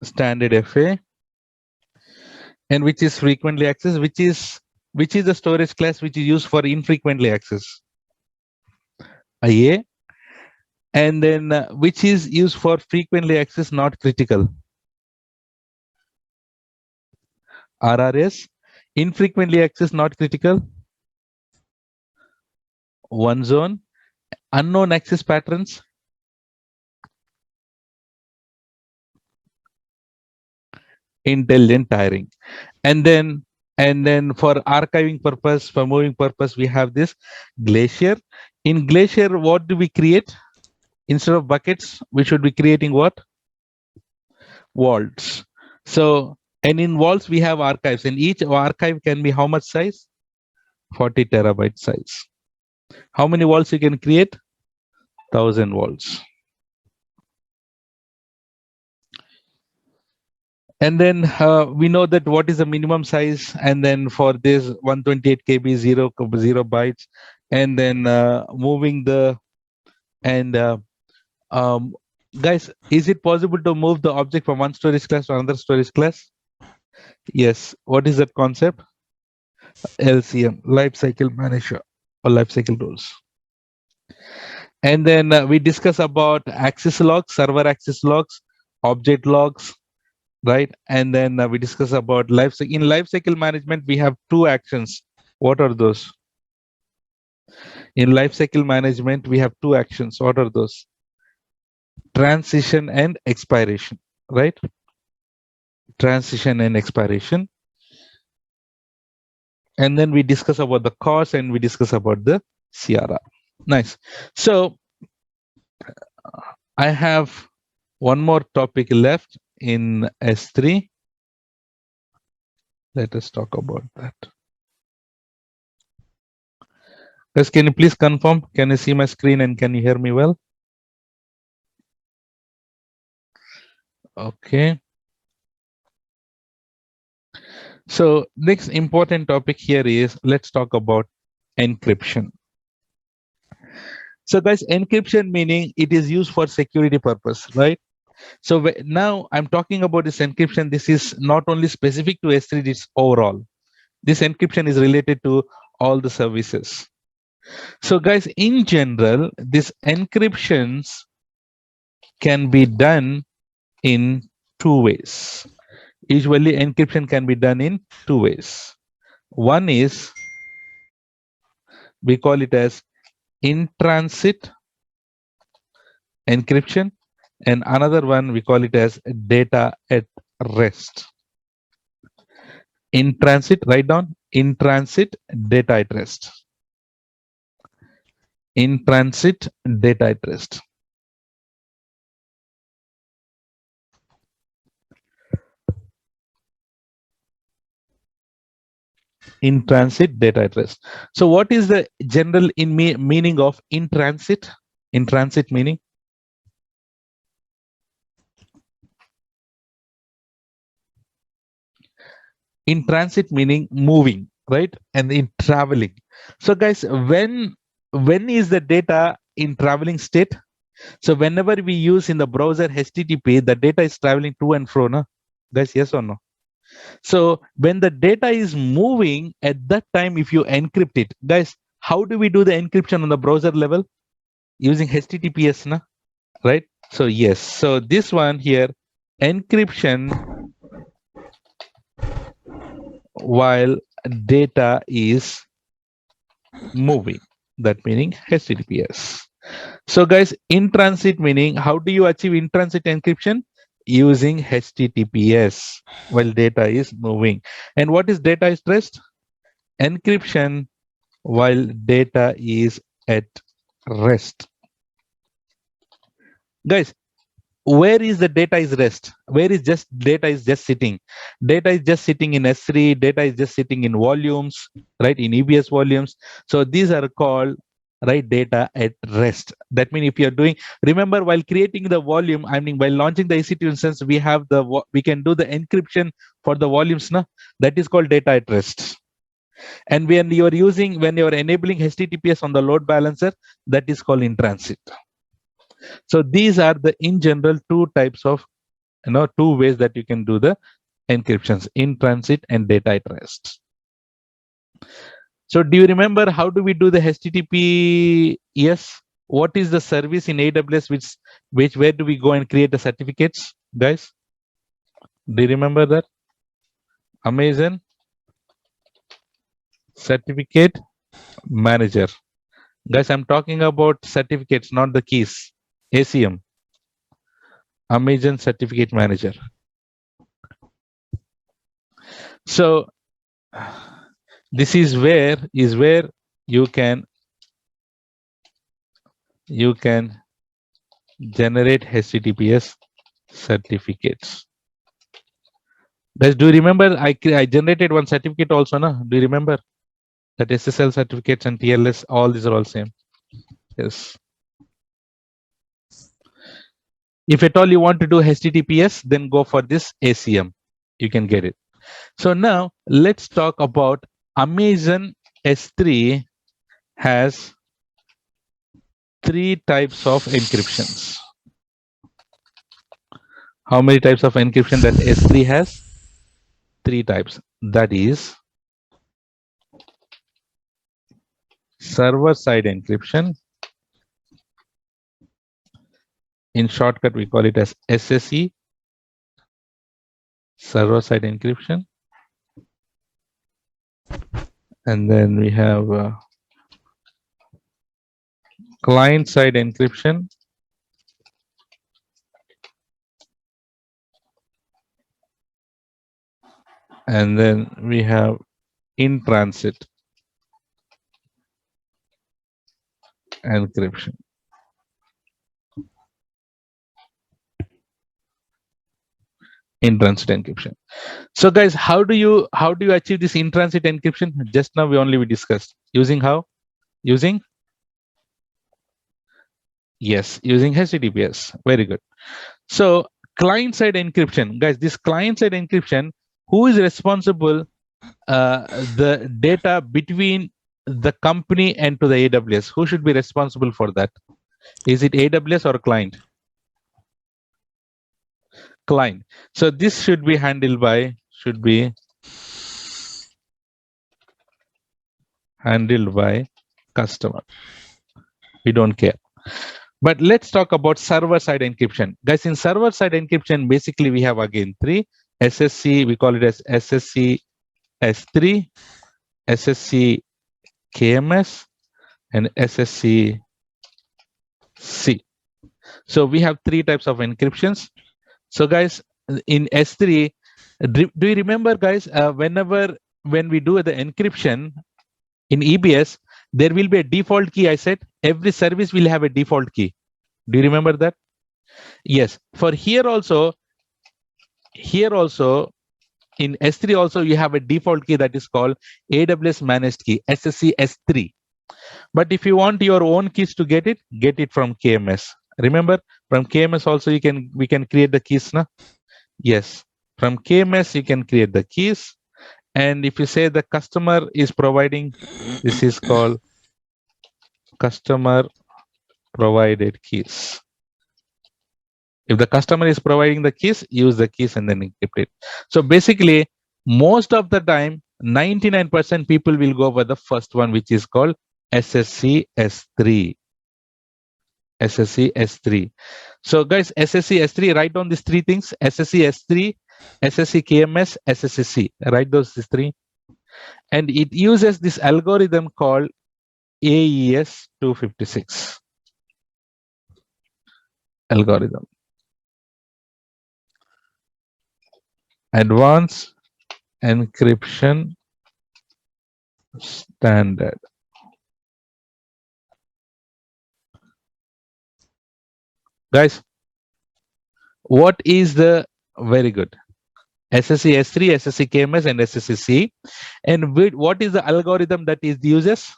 standard FA, and which is frequently accessed, which is the storage class which is used for infrequently accessed, IA, and then which is used for frequently accessed not critical, RRS, infrequently accessed not critical, one zone, unknown access patterns, intelligent tiering, and then for archiving purpose, for moving purpose, we have this Glacier. In Glacier, what do we create? Instead of buckets, we should be creating what? Vaults. So, and in vaults we have archives, and each archive can be how much size? 40 terabyte size. How many vaults you can create? 1000 vaults. And then we know that what is the minimum size, and then for this 128 KB 0 bytes, and then moving the, and guys, is it possible to move the object from one storage class to another storage class? Yes. What is that concept? LCM, life cycle manager, or life cycle rules. And then we discuss about access logs, server access logs, object logs, right? And then we discuss about life cycle. In life cycle management, we have two actions. What are those? In life cycle management, we have two actions. What are those? Transition and expiration, right? Transition and expiration. And then we discuss about the cost, and we discuss about the CRR. Nice. So I have one more topic left in S3. Let us talk about that. Guys, can you please confirm? Can you see my screen and can you hear me well? Okay. So next important topic here is, let's talk about encryption. So guys, encryption meaning it is used for security purpose, right? So now I'm talking about this encryption. This is not only specific to S3, it's overall. This encryption is related to all the services. So guys, in general, these encryptions can be done in two ways. Usually encryption can be done in two ways. One is, we call it as in-transit encryption, and another one we call it as data at rest. In transit, write down in transit data at rest. In transit data at rest. In transit data at rest. So what is the general meaning of in transit? In transit meaning? In transit meaning moving, right? And in traveling. So guys, when is the data in traveling state? So whenever we use in the browser HTTP, the data is traveling to and fro, no? Guys, yes or no? So when the data is moving, at that time, if you encrypt it, guys, how do we do the encryption on the browser level? Using HTTPS, no? Right? So yes, so this one here, encryption while data is moving, that meaning HTTPS. So guys, in transit meaning, how do you achieve in transit encryption? Using HTTPS while data is moving. And what is data at rest? Encryption while data is at rest. Guys, where is the data is rest? Where is just data is just sitting? Data is just sitting in S3, data is just sitting in volumes, right? In EBS volumes. So these are called, right, data at rest. That means if you're doing, remember while creating the volume, I mean, while launching the EC2 instance, we have we can do the encryption for the volumes, na? That is called data at rest. And when you're enabling HTTPS on the load balancer, that is called in transit. So these are the, in general, two types of two ways that you can do the encryptions: in transit and data at rest. So do you remember how do we do the HTTP? Yes. What is the service in AWS where do we go and create the certificates, guys? Do you remember that? Amazon Certificate Manager. Guys, I'm talking about certificates, not the keys. ACM. Amazon Certificate Manager. So this is where you can generate HTTPS certificates. Guys, do you remember I generated one certificate also, no? Do you remember that SSL certificates and TLS, all these are all same? Yes. If at all you want to do HTTPS, then go for this ACM. You can get it. So now let's talk about Amazon S3 has 3 types of encryptions. How many types of encryption that S3 has? 3 types. That is server-side encryption. In shortcut, we call it as SSE, server-side encryption. And then we have client-side encryption. And then we have in-transit encryption. In-transit encryption. So guys, how do you achieve this in-transit encryption? Just now we discussed. Using how? Using? Yes, using HTTPS. Very good. So client-side encryption, guys, this client-side encryption, who is responsible the data between the company and to the AWS? Who should be responsible for that? Is it AWS or client? Client. So this should be handled by customer. We don't care. But let's talk about server-side encryption. Guys, in server-side encryption, basically we have again 3. SSC, we call it as SSC S3, SSC KMS, and SSC C. So we have 3 types of encryptions. So guys, in S3, do you remember, guys, when we do the encryption in EBS, there will be a default key. I said every service will have a default key. Do you remember that? Yes. For here also in S3 also you have a default key that is called AWS managed key, SSC S3. But if you want your own keys to get it from KMS. Remember, from KMS also we can create the keys, na? Yes, from KMS you can create the keys. And if you say the customer is providing, this is called customer provided keys. If the customer is providing the keys, use the keys and then encrypt it. So basically, most of the time, 99% people will go for the first one, which is called SSC S3. SSC S3. So guys, SSC S3, write down these 3 things: SSC S3, SSC KMS, SSC C. Write these 3. And it uses this algorithm called AES 256 algorithm. Advanced Encryption Standard. Guys, what is the very good SSC S3, SSC KMS, and SSC C? And what is the algorithm that is uses?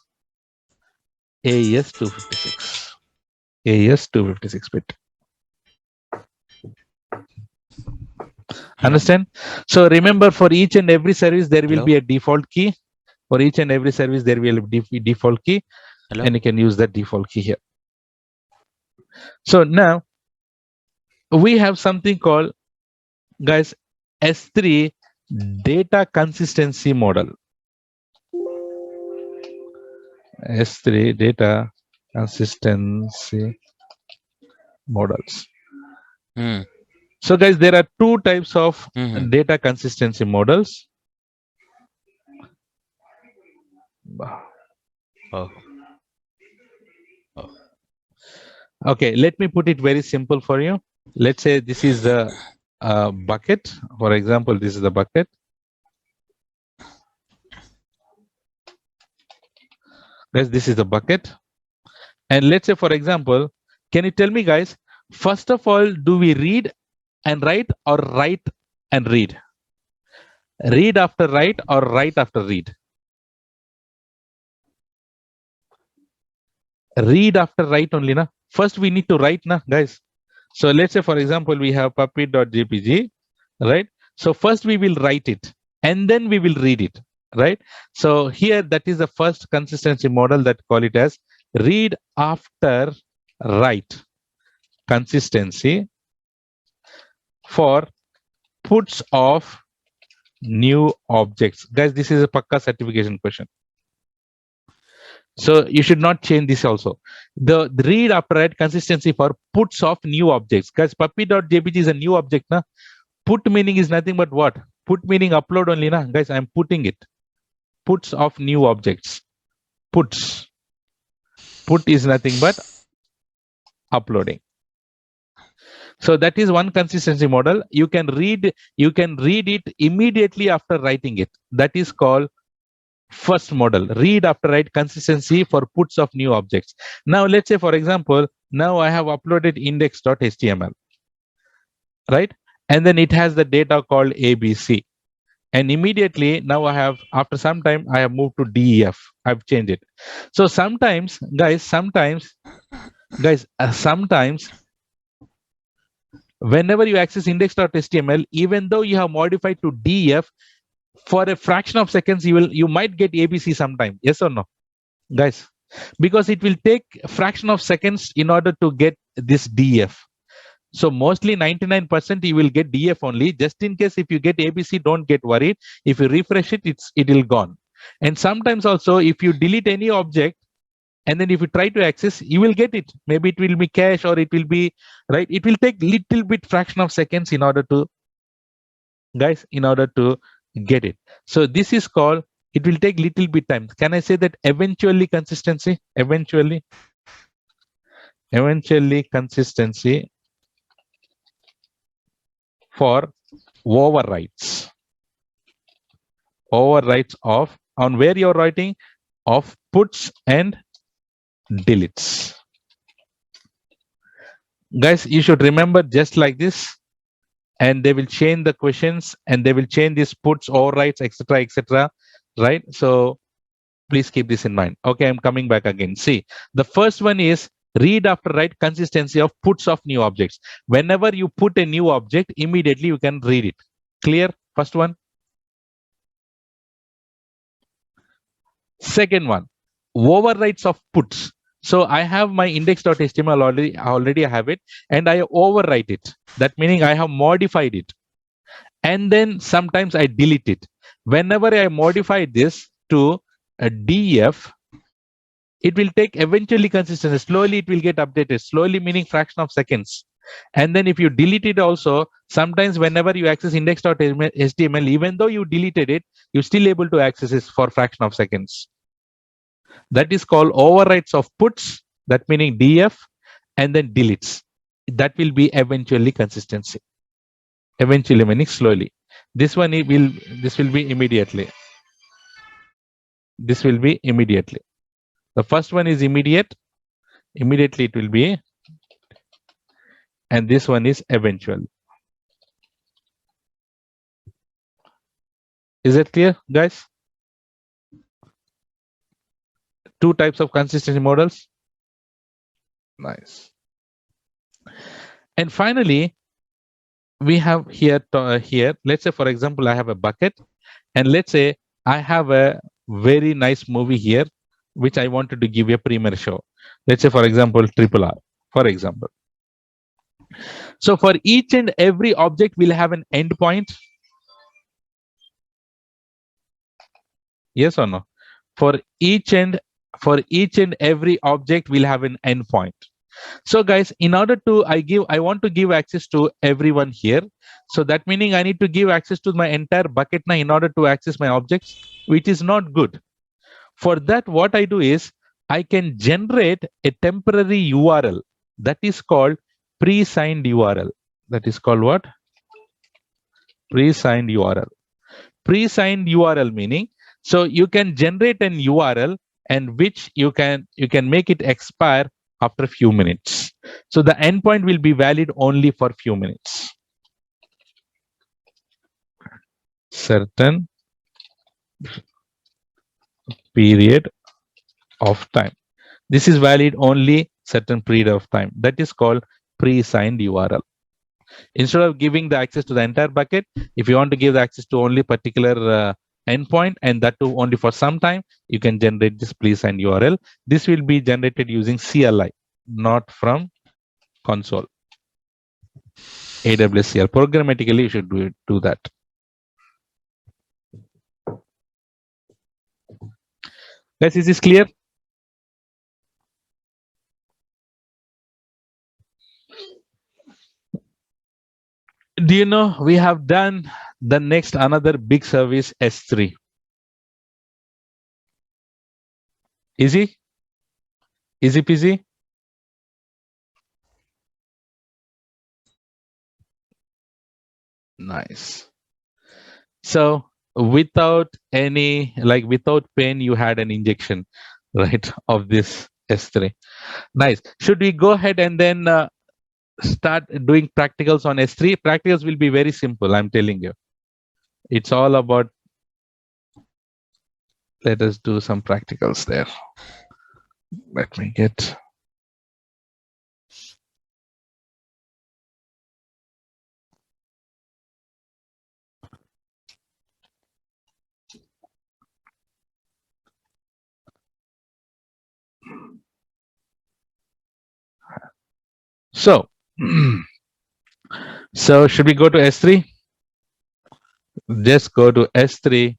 AES 256. AES 256 bit. Understand? So remember, for each and every service there will be a default key. For each and every service there will be default key. And you can use that default key here. So now we have something called Guys, S3 data consistency model. S3 data consistency models. So guys, there are two types of data consistency models. Okay, let me put it very simple for you. Let's say this is the bucket. For example, this is the bucket. Guys, this is the bucket. And let's say, for example, can you tell me, guys, first of all, do we read and write or write and read? Read after write or write after read? Read after write only, na? First, we need to write, na, guys. So let's say, for example, we have puppy.jpg, right? So first we will write it and then we will read it, right? So here, that is the first consistency model that call it as read after write consistency for puts of new objects. Guys, this is a Pakka certification question. So you should not change this also. The read after write consistency for puts of new objects. Guys, puppy.jpg is a new object. Na? Put meaning is nothing but what? Put meaning upload only. Na? Guys, I'm putting it. Puts of new objects. Puts. Put is nothing but uploading. So that is one consistency model. You can read it immediately after writing it. That is called first model. Read after write consistency for puts of new objects. Now let's say, for example, now I have uploaded index.html, right? And then it has the data called ABC. And immediately now I have, after some time, I have moved to DEF. I've changed it. So sometimes, guys, sometimes whenever you access index.html, even though you have modified to DEF, for a fraction of seconds, you might get ABC sometime. Yes or no, guys? Because it will take a fraction of seconds in order to get this DEF. So mostly 99% you will get DF only. Just in case if you get ABC, don't get worried. If you refresh it, it will gone. And sometimes also if you delete any object and then if you try to access, you will get it. Maybe it will be cache or it will be right. It will take little bit fraction of seconds in order to, guys, in order to get it. So this is called, it will take little bit time. Can I say that eventually consistency? Eventually consistency for overwrites of on where you're writing of puts and deletes. Guys, you should remember just like this, and they will change the questions and they will change these puts, overwrites, etc., right? So please keep this in mind. Okay, I'm coming back again. See, the first one is read after write consistency of puts of new objects. Whenever you put a new object, immediately you can read it. Clear? First one. Second one, overwrites of puts. So I have my index.html already I have it, and I overwrite it. That meaning I have modified it. And then sometimes I delete it. Whenever I modify this to a DF, it will take eventually consistent. Slowly it will get updated. Slowly meaning fraction of seconds. And then if you delete it also, sometimes whenever you access index.html, even though you deleted it, you're still able to access it for fraction of seconds. That is called overwrites of puts, that meaning DF, and then deletes. That will be eventually consistency. Eventually meaning slowly. This will be immediately. This will be immediately. The first one is immediate. Immediately it will be. And this one is eventual. Is it clear, guys? Two types of consistency models. Nice. And finally, we have here, let's say, for example, I have a bucket. And let's say I have a very nice movie here, which I wanted to give a premiere show. Let's say, for example, Triple R, for example. So for each and every object, we'll have an endpoint. Yes or no? For each and every object, we'll have an endpoint. So guys, in order to I want to give access to everyone here. So that meaning I need to give access to my entire bucket now in order to access my objects, which is not good. For that, what I do is I can generate a temporary URL that is called pre-signed URL. That is called what? Pre-signed URL. Pre-signed URL meaning, so you can generate an URL and which you can make it expire after a few minutes. So the endpoint will be valid only for few minutes. Certain period of time. This is valid only certain period of time. That is called pre-signed URL. Instead of giving the access to the entire bucket, if you want to give the access to only particular endpoint and that too only for some time, you can generate this pre-signed URL. This will be generated using CLI, not from console. AWS CLI. Programmatically, you should do that. Guys, is this clear? Do you know we have done the next another big service S3? Easy? Easy peasy? Nice. So without any, without pain, you had an injection, right, of this S3. Nice. Should we go ahead and then start doing practicals on S3? Practicals will be very simple, I'm telling you. It's all about, let us do some practicals there. Let me get. So, so should we go to S3? Just go to S3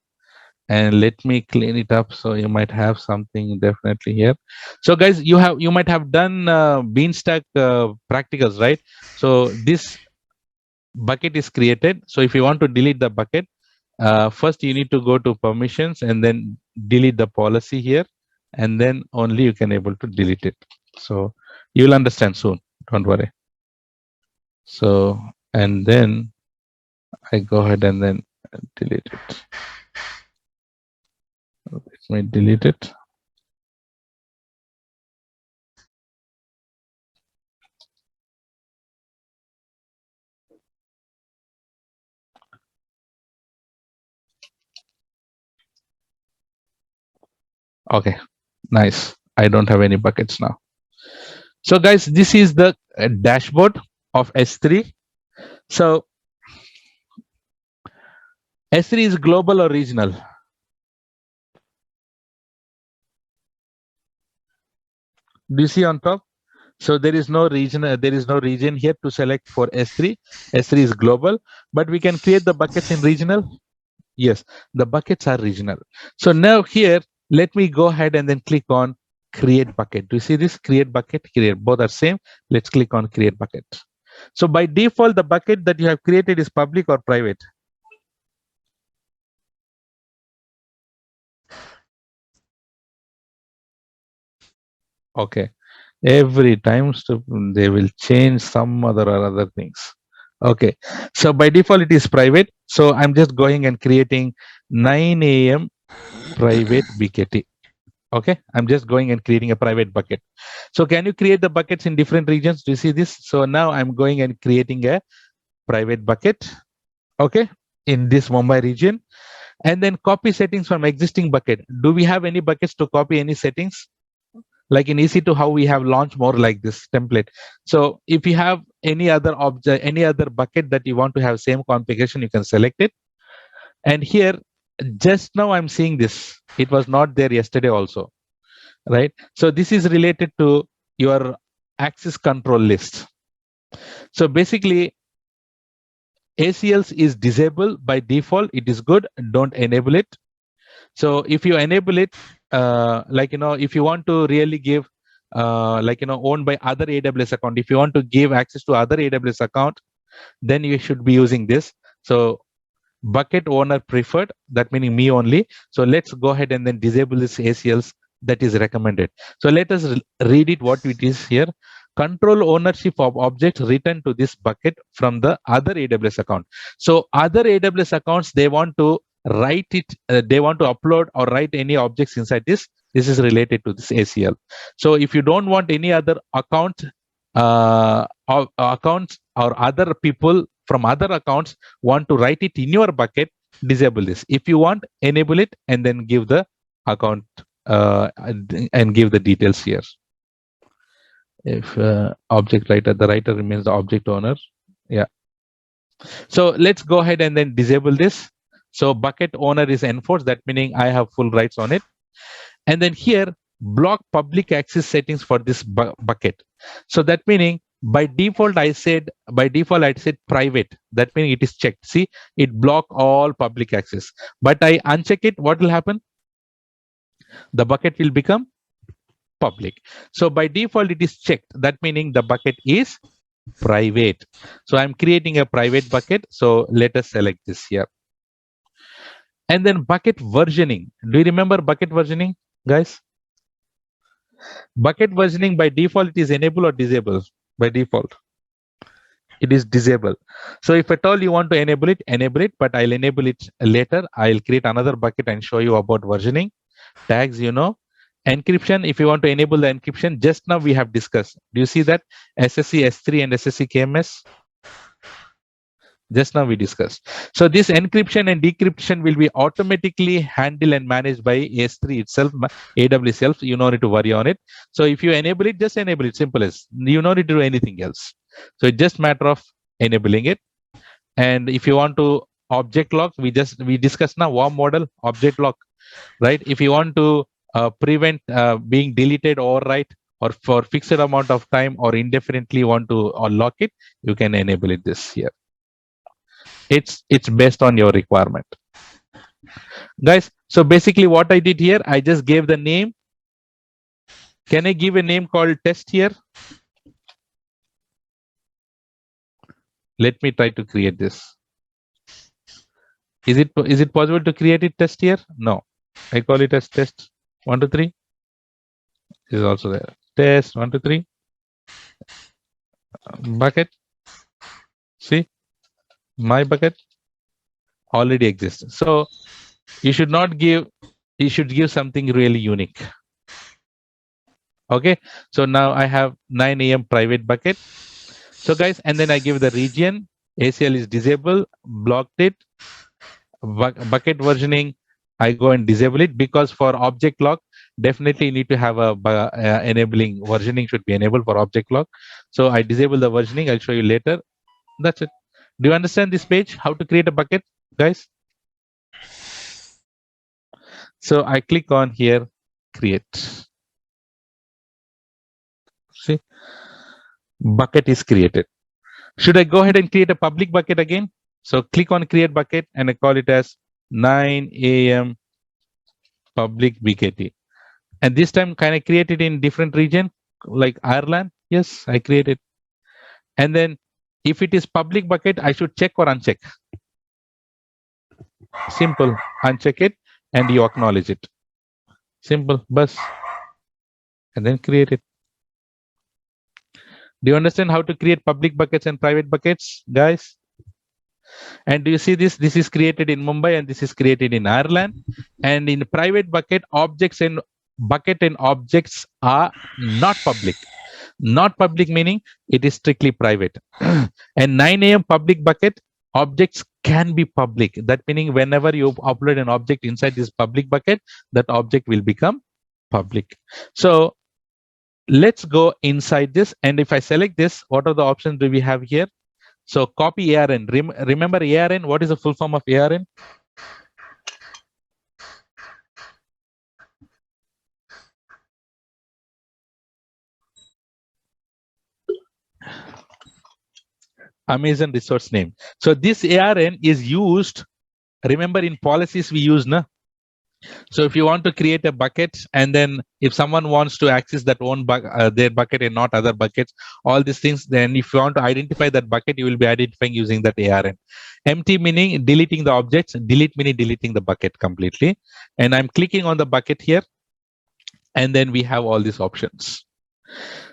and let me clean it up. So you might have something definitely here. So guys, you might have done Beanstalk practicals, right? So this bucket is created. So if you want to delete the bucket, first you need to go to permissions and then delete the policy here, and then only you can able to delete it. So you'll understand soon, don't worry. So, and then I go ahead and then delete it. Let me delete it. Okay, nice. I don't have any buckets now. So guys, this is the dashboard of S3. So S3 is global or regional? Do you see on top? So there is no region. There is no region here to select for S3. S3 is global, but we can create the buckets in regional. Yes, the buckets are regional. So now here, let me go ahead and then click on create bucket. Do you see this? Create bucket, create. Both are same. Let's click on create bucket. So by default, the bucket that you have created is public or private? Okay. Every time they will change some other things. Okay. So by default, it is private. So I'm just going and creating 9 a.m. private BKT. Okay. I'm just going and creating a private bucket. So can you create the buckets in different regions? Do you see this? So now I'm going and creating a private bucket. Okay. In this Mumbai region. And then copy settings from existing bucket. Do we have any buckets to copy any settings? Like in EC2, how we have launched more like this template. So if you have any other object, any other bucket that you want to have same configuration, you can select it. And here, just now I'm seeing this. It was not there yesterday also, right? So this is related to your access control list. So basically, ACLs is disabled by default. It is good. Don't enable it. So if you enable it, if you want to really give, owned by other AWS account, if you want to give access to other AWS account, then you should be using this. So bucket owner preferred, that meaning me only. So let's go ahead and then disable this ACLs that is recommended. So let us read it what it is here. Control ownership of objects written to this bucket from the other AWS account. So other AWS accounts, they want to write it, they want to upload or write any objects inside this. This is related to this ACL. So if you don't want any other account, accounts or other people from other accounts want to write it in your bucket, disable this. If you want, enable it and then give the account and give the details here. If object writer, the writer remains the object owner. Yeah. So let's go ahead and then disable this. So bucket owner is enforced, that meaning I have full rights on it. And then here, block public access settings for this bucket. So that meaning by default I said private. That meaning it is checked. See, it block all public access. But I uncheck it, what will happen? The bucket will become public. So by default it is checked. That meaning the bucket is private. So I'm creating a private bucket. So let us select this here. And then bucket versioning. Do you remember bucket versioning, guys? Bucket versioning by default, it is enable or disable? By default, it is disable. So if at all you want to enable it, but I'll enable it later. I'll create another bucket and show you about versioning. Tags, encryption. If you want to enable the encryption, just now we have discussed. Do you see that? SSC S3 and SSC KMS? Just now we discussed. So this encryption and decryption will be automatically handled and managed by S3 itself, AWS itself. You don't need to worry on it. So if you enable it, just enable it. Simple as. You don't need to do anything else. So it's just matter of enabling it. And if you want to object lock, we discussed now warm model object lock, right? If you want to prevent being deleted overwrite or for fixed amount of time or indefinitely want to lock it, you can enable it this here. It's based on your requirement, guys. So basically what I did here, I just gave the name. Can I give a name called test here? Let me try to create this. Is it possible to create it test here? No, I call it as test 1 2 3. This is also there. Test 1 2 3 bucket. See, my bucket already exists. So you should not give, you should give something really unique. Okay, so now I have 9 AM private bucket. So guys, and then I give the region, ACL is disabled, blocked it. Bucket versioning, I go and disable it, because for object lock, definitely you need to have a enabling versioning should be enabled for object lock. So I disable the versioning. I'll show you later. That's it. Do you understand this page? How to create a bucket, guys? So I click on here, create. See, bucket is created. Should I go ahead and create a public bucket again? So click on create bucket and I call it as 9 AM public BKT. And this time, can I create it in different region like Ireland? Yes, I created. And then if it is public bucket, I should check or uncheck. Simple, uncheck it and you acknowledge it. Simple, bus. And then create it. Do you understand how to create public buckets and private buckets, guys? And do you see this? This is created in Mumbai and this is created in Ireland. And in private bucket, objects and bucket and objects are not public. Not public meaning it is strictly private. And 9 AM public bucket, objects can be public. That meaning whenever you upload an object inside this public bucket, that object will become public. So let's go inside this. And if I select this, what are the options do we have here? So copy ARN. Remember ARN? What is the full form of ARN? Amazon resource name. So this ARN is used. Remember, in policies we use, na? So if you want to create a bucket, and then if someone wants to access that their bucket and not other buckets, all these things, then if you want to identify that bucket, you will be identifying using that ARN. Empty meaning deleting the objects, delete meaning deleting the bucket completely. And I'm clicking on the bucket here, and then we have all these options.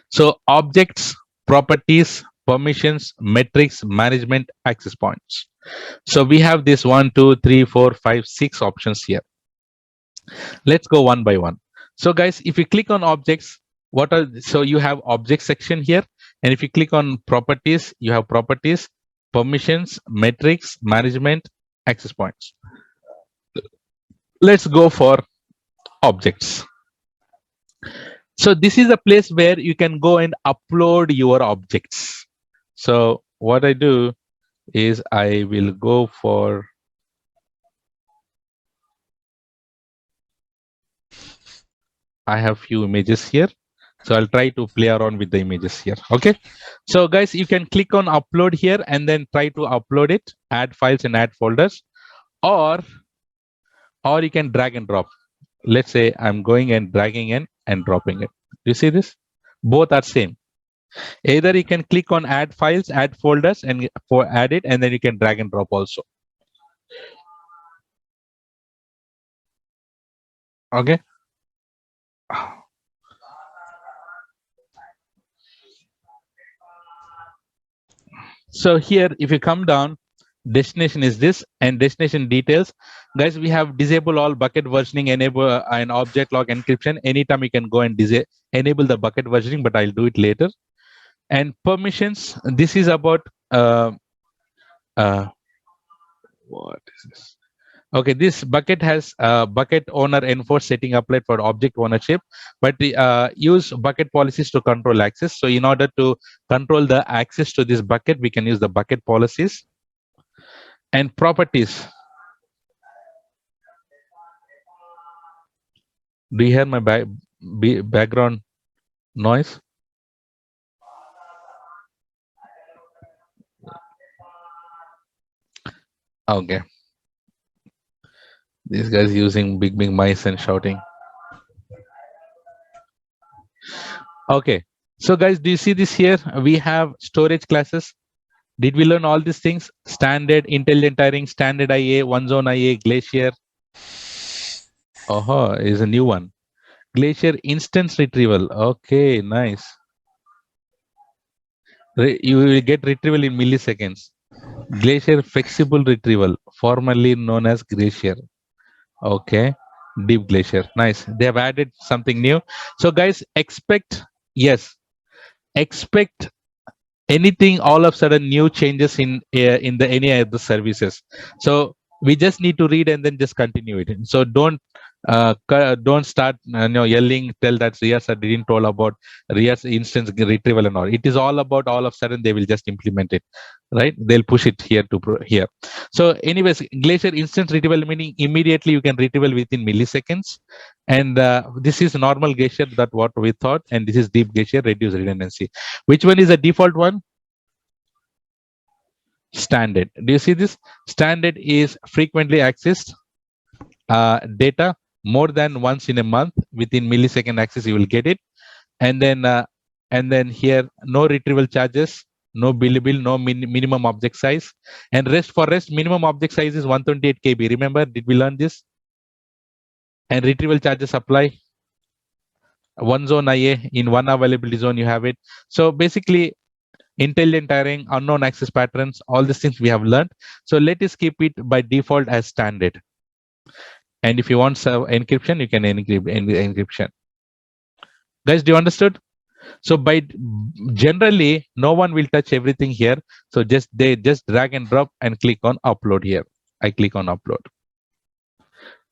So objects, properties, permissions, metrics, management, access points. So we have this 1, 2, 3, 4, 5, 6 options here. Let's go one by one. So guys, if you click on objects, so you have object section here, and if you click on properties, you have properties, permissions, metrics, management, access points. Let's go for objects. So this is a place where you can go and upload your objects. So what I do is I will go for, I have few images here. So I'll try to play around with the images here. Okay. So guys, you can click on upload here and then try to upload it, add files and add folders, or you can drag and drop. Let's say I'm going and dragging in and dropping it. You see this? Both are same. Either you can click on add files, add folders, and add it, and then you can drag and drop also. Okay. So here, if you come down, destination is this, and destination details. Guys, we have disable all bucket versioning, enable and object log encryption. Anytime you can go and enable the bucket versioning, but I'll do it later. And permissions, this is about what is this? Okay, this bucket has bucket owner enforce setting applied for object ownership, but use bucket policies to control access. So in order to control the access to this bucket, we can use the bucket policies. And properties. Do you hear my background noise? Okay. These guys using big mice and shouting. Okay. So guys, do you see this here? We have storage classes. Did we learn all these things? Standard, intelligent tiering, standard IA, one zone IA, glacier. Oh, is a new one. Glacier instance retrieval. Okay, nice. You will get retrieval in milliseconds. Glacier flexible retrieval, formerly known as glacier. Okay, deep glacier. Nice. They have added something new. So guys, expect anything all of a sudden new changes in the any of the services. So we just need to read and then just continue it. So don't start yelling, tell that Rias didn't told about Rias instance retrieval and all. It is all about all of a sudden they will just implement it, right? They'll push it here to here. So anyways, glacier instance retrieval meaning immediately you can retrieval within milliseconds. And this is normal glacier, that what we thought, and this is deep glacier, reduce redundancy. Which one is the default one? Standard. Do you see this? Standard is frequently accessed data more than once in a month. Within millisecond access you will get it. And then here no retrieval charges, no billable, no minimum object size. And rest minimum object size is 128 KB. Remember, did we learn this? And retrieval charges apply. One zone IA, in one availability zone you have it. So basically intelligent tiering, unknown access patterns, all these things we have learned. So let us keep it by default as standard. And if you want encryption, you can encryption. Guys, do you understood? So by generally, no one will touch everything here. So they just drag and drop and click on upload here. I click on upload.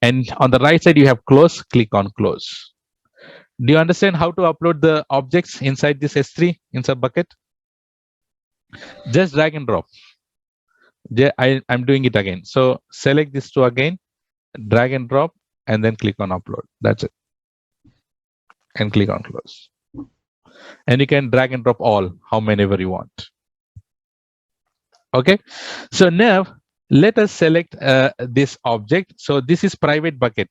And on the right side, you have close, click on close. Do you understand how to upload the objects inside this S3 inside bucket? Just drag and drop. I'm doing it again. So select this two again, drag and drop, and then click on upload. That's it. And click on close. And you can drag and drop all, how many ever you want. Okay, so now let us select this object. So this is private bucket.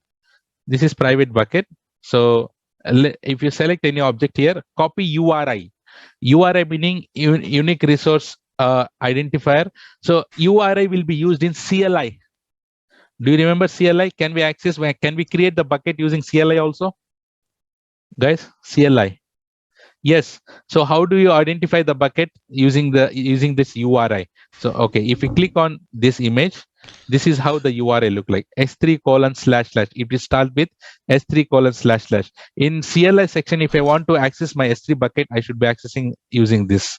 This is private bucket. So if you select any object here, copy URI. URI meaning unique resource identifier. So URI will be used in CLI. Do you remember CLI? Can we access? Can we create the bucket using CLI also, guys? CLI. Yes. So how do you identify the bucket using this URI? So okay, if you click on this image, this is how the URI look like. S3 colon slash slash. It will start with S3 colon slash slash. In CLI section, if I want to access my S3 bucket, I should be accessing using this,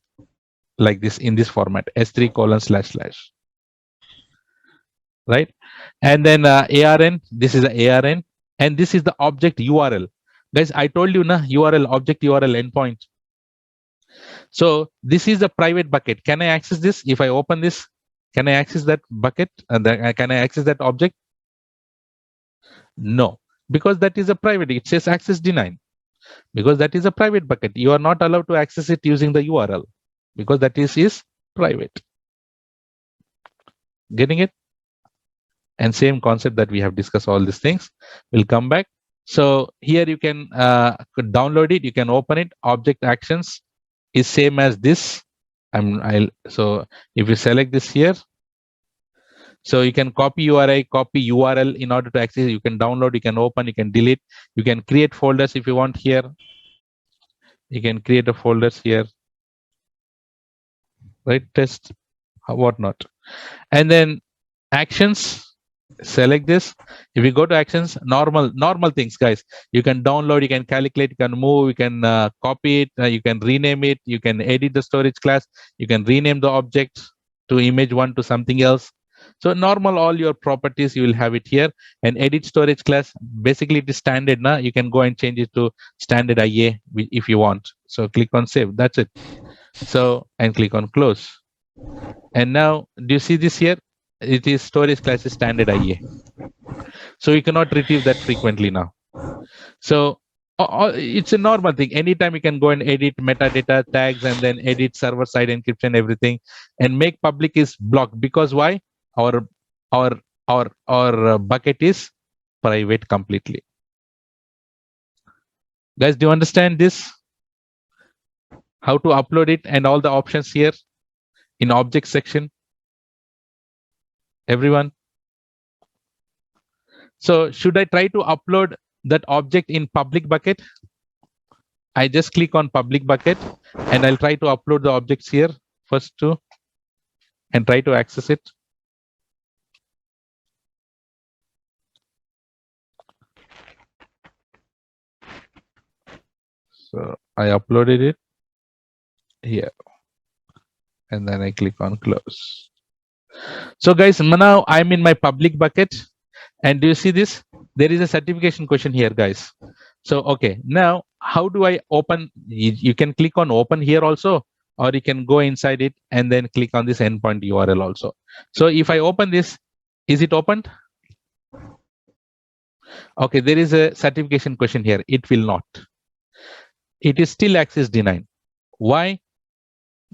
like this, in this format, S3 colon slash slash. Right? And then ARN, this is the ARN, and this is the object URL. Guys, I told you na URL, object URL endpoint. So this is a private bucket. Can I access this? If I open this, can I access that bucket? And can I access that object? No, because that is a private. It says access denied. Because that is a private bucket. You are not allowed to access it using the URL because that is private. Getting it? And same concept that we have discussed all these things. We'll come back. So here you can download it. You can open it. Object actions is same as this. So if you select this here, so you can copy URI, copy URL in order to access. You can download, you can open, you can delete, you can create folders if you want here. You can create a folders here, right? Test, whatnot. And then actions, select this. If you go to actions, normal things, guys. You can download, you can calculate, you can move, you can copy it, you can rename it, you can edit the storage class, you can rename the object to image one to something else. So normal, all your properties you will have it here. And edit storage class, basically it is standard now. You can go and change it to standard IA if you want. So click on save, that's it. So and click on close. And now do you see this here? It is storage class is standard IA. So you cannot retrieve that frequently now. So it's a normal thing. Anytime you can go and edit metadata tags and then edit server side encryption, everything, and make public is blocked. Because why? Our bucket is private completely. Guys, do you understand this? How to upload it and all the options here in object section? Everyone? So should I try to upload that object in public bucket? I just click on public bucket and I'll try to upload the objects here first too and try to access it. So I uploaded it here and then I click on close. So guys, now I'm in my public bucket and do you see this? There is a certification question here, guys. So, okay, now how do I open? You can click on open here also, or you can go inside it and then click on this endpoint URL also. So if I open this, is it opened? Okay, there is a certification question here. It will not. It is still access denied. Why?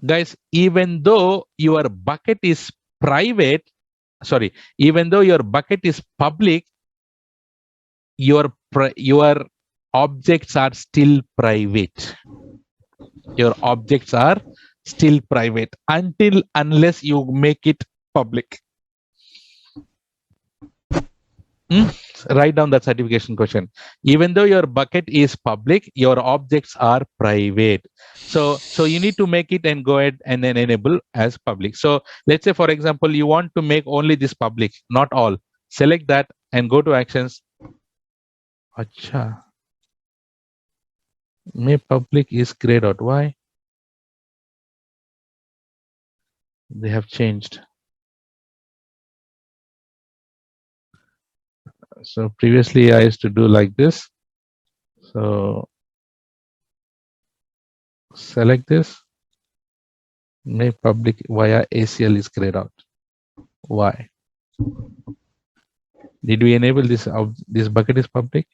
Guys, even though your bucket is private, sorry, even though your bucket is public, your objects are still private. Your objects are still private unless you make it public. Write down that certification question. Even though your bucket is public, your objects are private. So you need to make it and go ahead and then enable as public. So let's say, for example, you want to make only this public, not all. Select that and go to actions. Acha. Make public is grayed out. Why? They have changed. So previously I used to do like this. So select this, make public via ACL is grayed out. Why? Did we enable this? This bucket is public?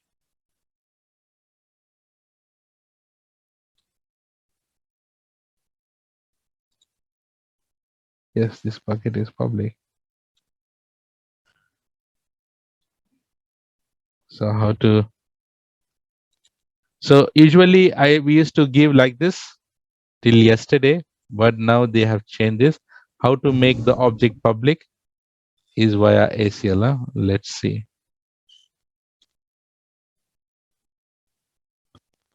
Yes, this bucket is public. So how to? So usually we used to give like this till yesterday, but now they have changed this. How to make the object public is via ACL. Huh? Let's see.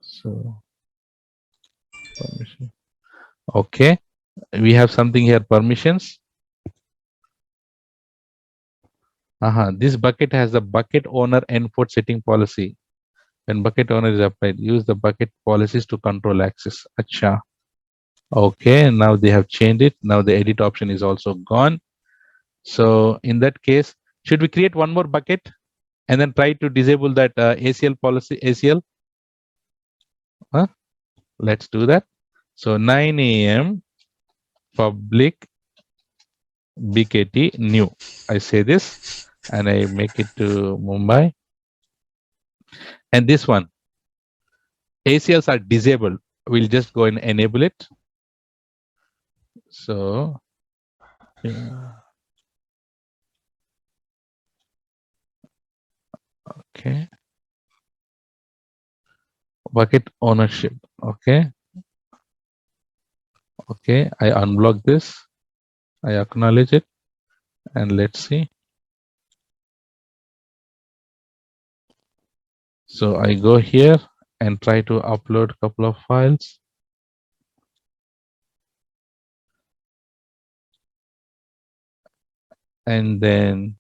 So permission. Okay, we have something here. Permissions. This bucket has a bucket owner endpoint setting policy. When bucket owner is applied, use the bucket policies to control access. Acha. Okay, now they have changed it. Now the edit option is also gone. So in that case, should we create one more bucket and then try to disable that ACL policy? ACL. Let's do that. So 9 a.m. public BKT new. I say this and I make it to Mumbai. And this one, ACLs are disabled. We'll just go and enable it. So, yeah. Okay. Bucket ownership. Okay. Okay. I unblock this. I acknowledge it. And let's see. So I go here and try to upload a couple of files. And then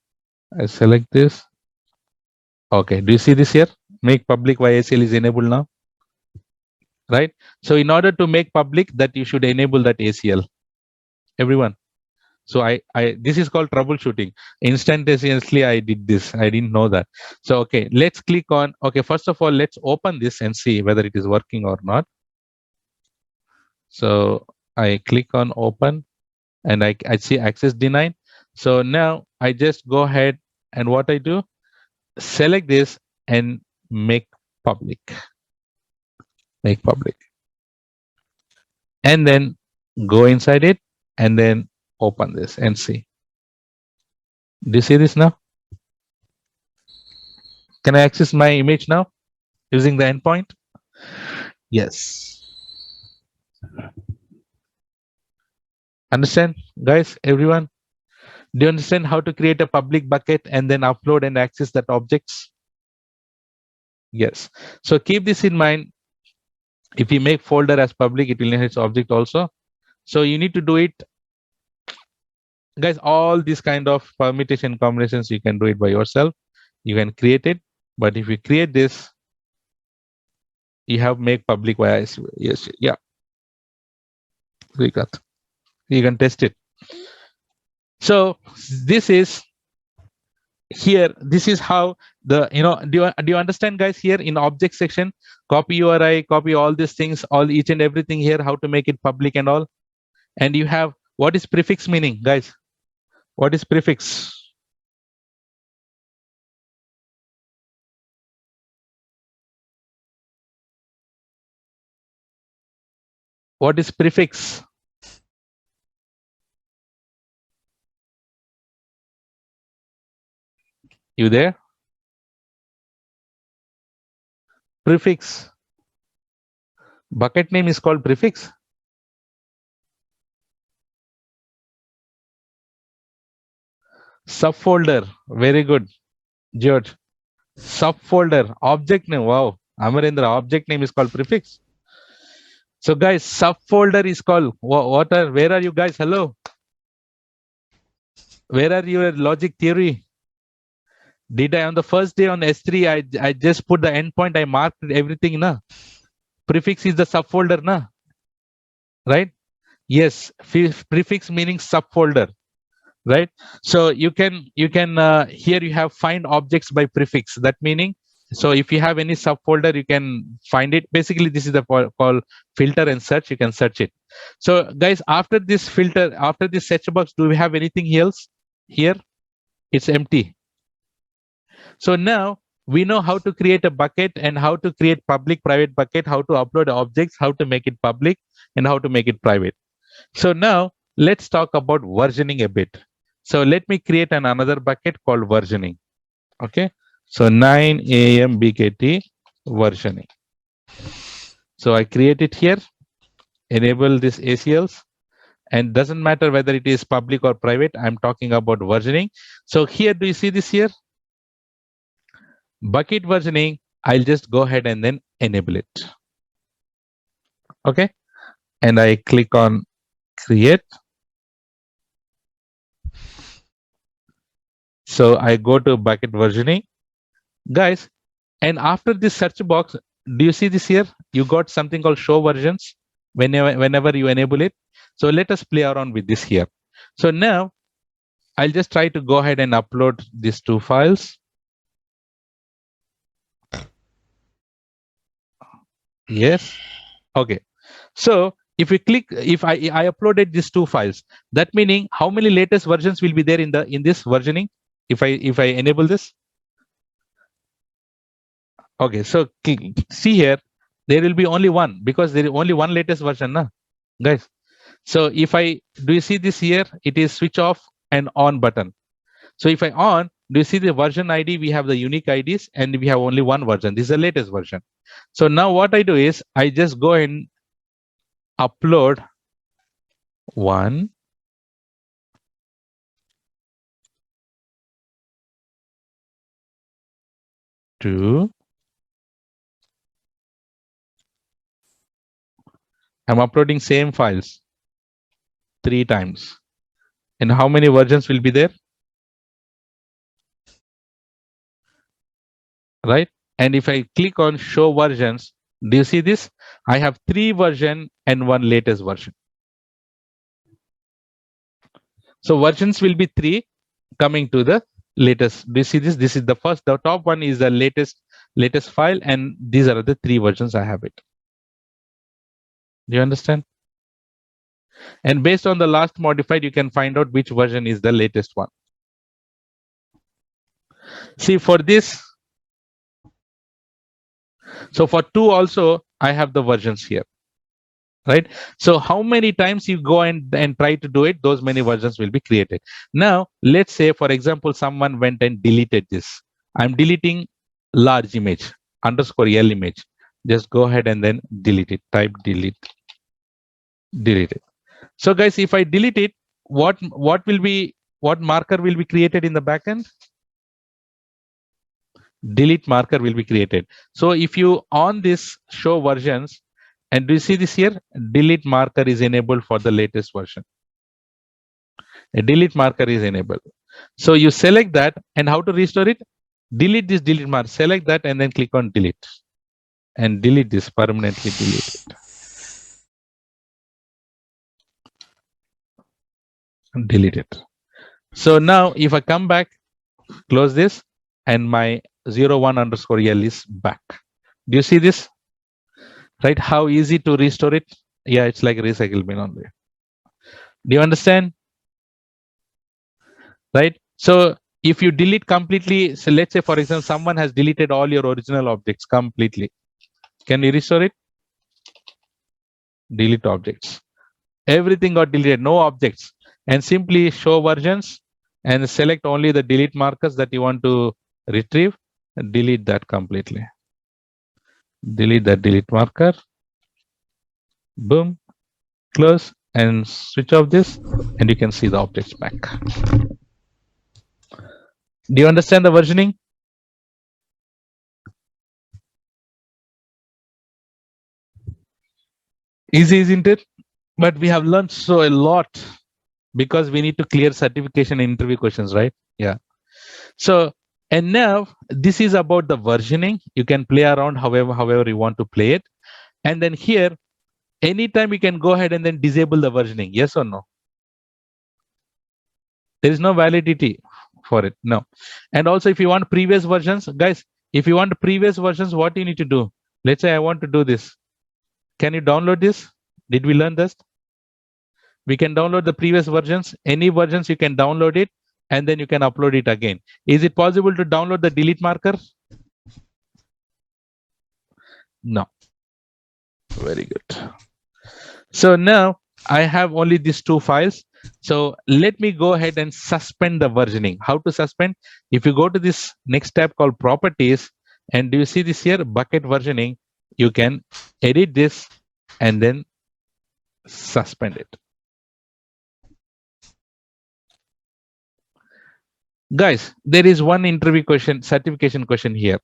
I select this. Okay, do you see this here? Make public via ACL is enabled now, right? So in order to make public that, you should enable that ACL, everyone. So this is called troubleshooting. Instantaneously, I did this. I didn't know that. So, okay, let's click on, okay, first of all, let's open this and see whether it is working or not. So I click on open and I see access denied. So now I just go ahead and what I do, select this and make public. Make public. And then go inside it and then open this and see. Do you see this now? Can I access my image now using the endpoint? Yes. Understand, guys, everyone? Do you understand how to create a public bucket and then upload and access that objects? Yes. So keep this in mind. If you make folder as public, it will inherit object also. So you need to do it. Guys, all these kind of permutation combinations, you can do it by yourself. You can create it. But if you create this, you have make public via yes, yeah. We got. You can test it. So this is here. This is how the do you understand, guys? Here in object section, copy URI, copy all these things, all each and everything here, how to make it public and all. And you have what is prefix meaning, guys? What is prefix? What is prefix? You there? Prefix. Bucket name is called prefix. Subfolder. Very good, George. Subfolder. Object name. Wow. Amarendra. Object name is called prefix. So guys, subfolder is called what are, where are you guys? Hello. Where are your logic theory? Did I on the first day on S3 I just put the endpoint, I marked everything, na? Prefix is the subfolder, na? Right? Yes, prefix meaning subfolder, right? So you can here you have find objects by prefix. That meaning, so if you have any subfolder, you can find it. Basically, this is the call filter and search. You can search it. So guys, after this filter, after this search box, do we have anything else here? It's empty. So now we know how to create a bucket and how to create public private bucket, how to upload objects, how to make it public and how to make it private. So now let's talk about versioning a bit. So let me create another bucket called versioning. Okay. So 9 a.m. BKT versioning. So I create it here, enable this ACLs, and doesn't matter whether it is public or private. I'm talking about versioning. So here, do you see this here? Bucket versioning. I'll just go ahead and then enable it. Okay. And I click on create. So I go to bucket versioning, guys. And after this search box, do you see this here? You got something called show versions whenever you enable it. So let us play around with this here. So now I'll just try to go ahead and upload these two files. Yes. Okay. So if we click, if I uploaded these two files, that meaning how many latest versions will be there in this versioning? If I enable this. Okay. So see here, there will be only one because there is only one latest version, na? Guys. So if do you see this here? It is switch off and on button. So if I on, do you see the version ID? We have the unique IDs and we have only one version. This is the latest version. So now what I do is I just go and upload 1, 2. I'm uploading same files 3 times. And how many versions will be there? Right? And if I click on show versions, do you see this? I have 3 version and 1 latest version. So versions will be 3 coming to the latest. Do you see this? This is the first, the top one is the latest file, and these are the 3 versions I have it. Do you understand? And based on the last modified, you can find out which version is the latest one. See for this, so for 2 also, I have the versions here, right? So how many times you go and try to do it, those many versions will be created. Now, let's say, for example, someone went and deleted this. I'm deleting large image, underscore L image. Just go ahead and then delete it. Type delete it. So guys, if I delete it, what marker will be created in the backend? Delete marker will be created. So if you on this show versions, and do you see this here? Delete marker is enabled for the latest version. A delete marker is enabled. So you select that, and how to restore it? Delete this delete marker. Select that and then click on delete. And delete this, permanently delete it. Delete it. So now if I come back, close this, and my 01 underscore L is back. Do you see this? Right? How easy to restore it? Yeah, it's like a recycle bin only. Do you understand? Right? So if you delete completely, so let's say, for example, someone has deleted all your original objects completely. Can you restore it? Delete objects. Everything got deleted, no objects. And simply show versions and select only the delete markers that you want to retrieve. And delete that completely. Delete that delete marker. Boom. Close and switch off this, and you can see the objects back. Do you understand the versioning? Easy, isn't it? But we have learned so a lot because we need to clear certification and interview questions, right? Yeah. So, and now this is about the versioning. You can play around however you want to play it. And then here, anytime you can go ahead and then disable the versioning. Yes or no? There is no validity for it. No. And also, if you want previous versions, guys, if you want previous versions, what you need to do? Let's say I want to do this. Can you download this? Did we learn this? We can download the previous versions. Any versions you can download it, and then you can upload it again. Is it possible to download the delete marker? No. Very good. So now I have only these 2 files. So let me go ahead and suspend the versioning. How to suspend? If you go to this next tab called properties, and do you see this here, bucket versioning? You can edit this and then suspend it. Guys, there is one interview question, certification question here.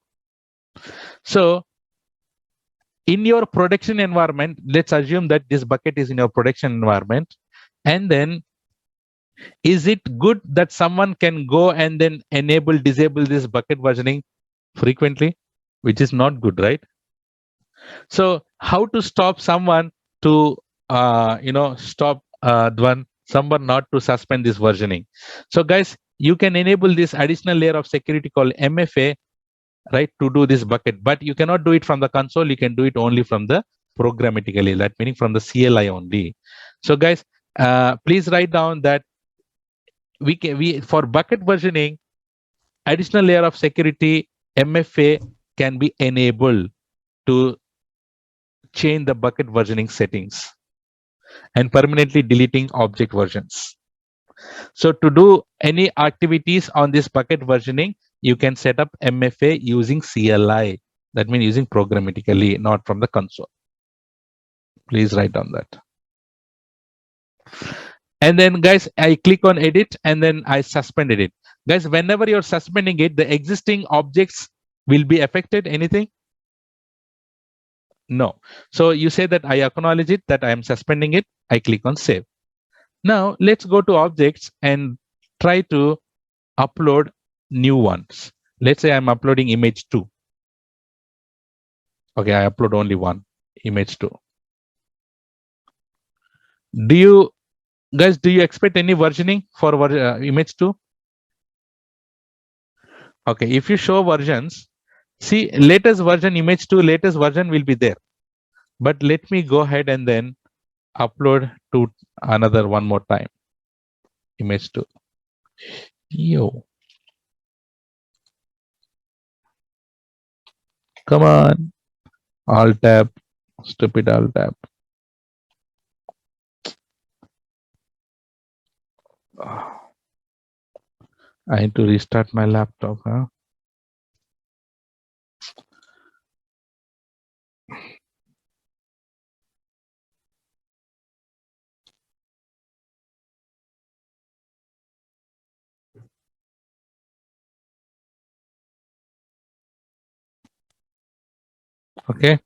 So in your production environment, let's assume that this bucket is in your production environment. And then is it good that someone can go and then enable, disable this bucket versioning frequently, which is not good, right? So how to stop someone to, stop someone not to suspend this versioning? So guys, you can enable this additional layer of security called MFA, right, to do this bucket, but you cannot do it from the console. You can do it only from the programmatically, that meaning from the CLI only. So guys, please write down that we for bucket versioning, additional layer of security MFA can be enabled to change the bucket versioning settings and permanently deleting object versions. So to do any activities on this bucket versioning, you can set up MFA using CLI. That means using programmatically, not from the console. Please write down that. And then guys, I click on edit and then I suspended it. Guys, whenever you're suspending it, the existing objects will be affected. Anything? No. So you say that I acknowledge it, that I am suspending it. I click on save. Now let's go to objects and try to upload new ones. Let's say I'm uploading image 2. Okay, I upload only one, image 2. Do you guys, do you expect any versioning for image 2? Okay, if you show versions, see latest version image 2, latest version will be there. But let me go ahead and then upload to another one more time, image 2. Yo, come on, alt tab, stupid alt tab. I need to restart my laptop, huh? Okay,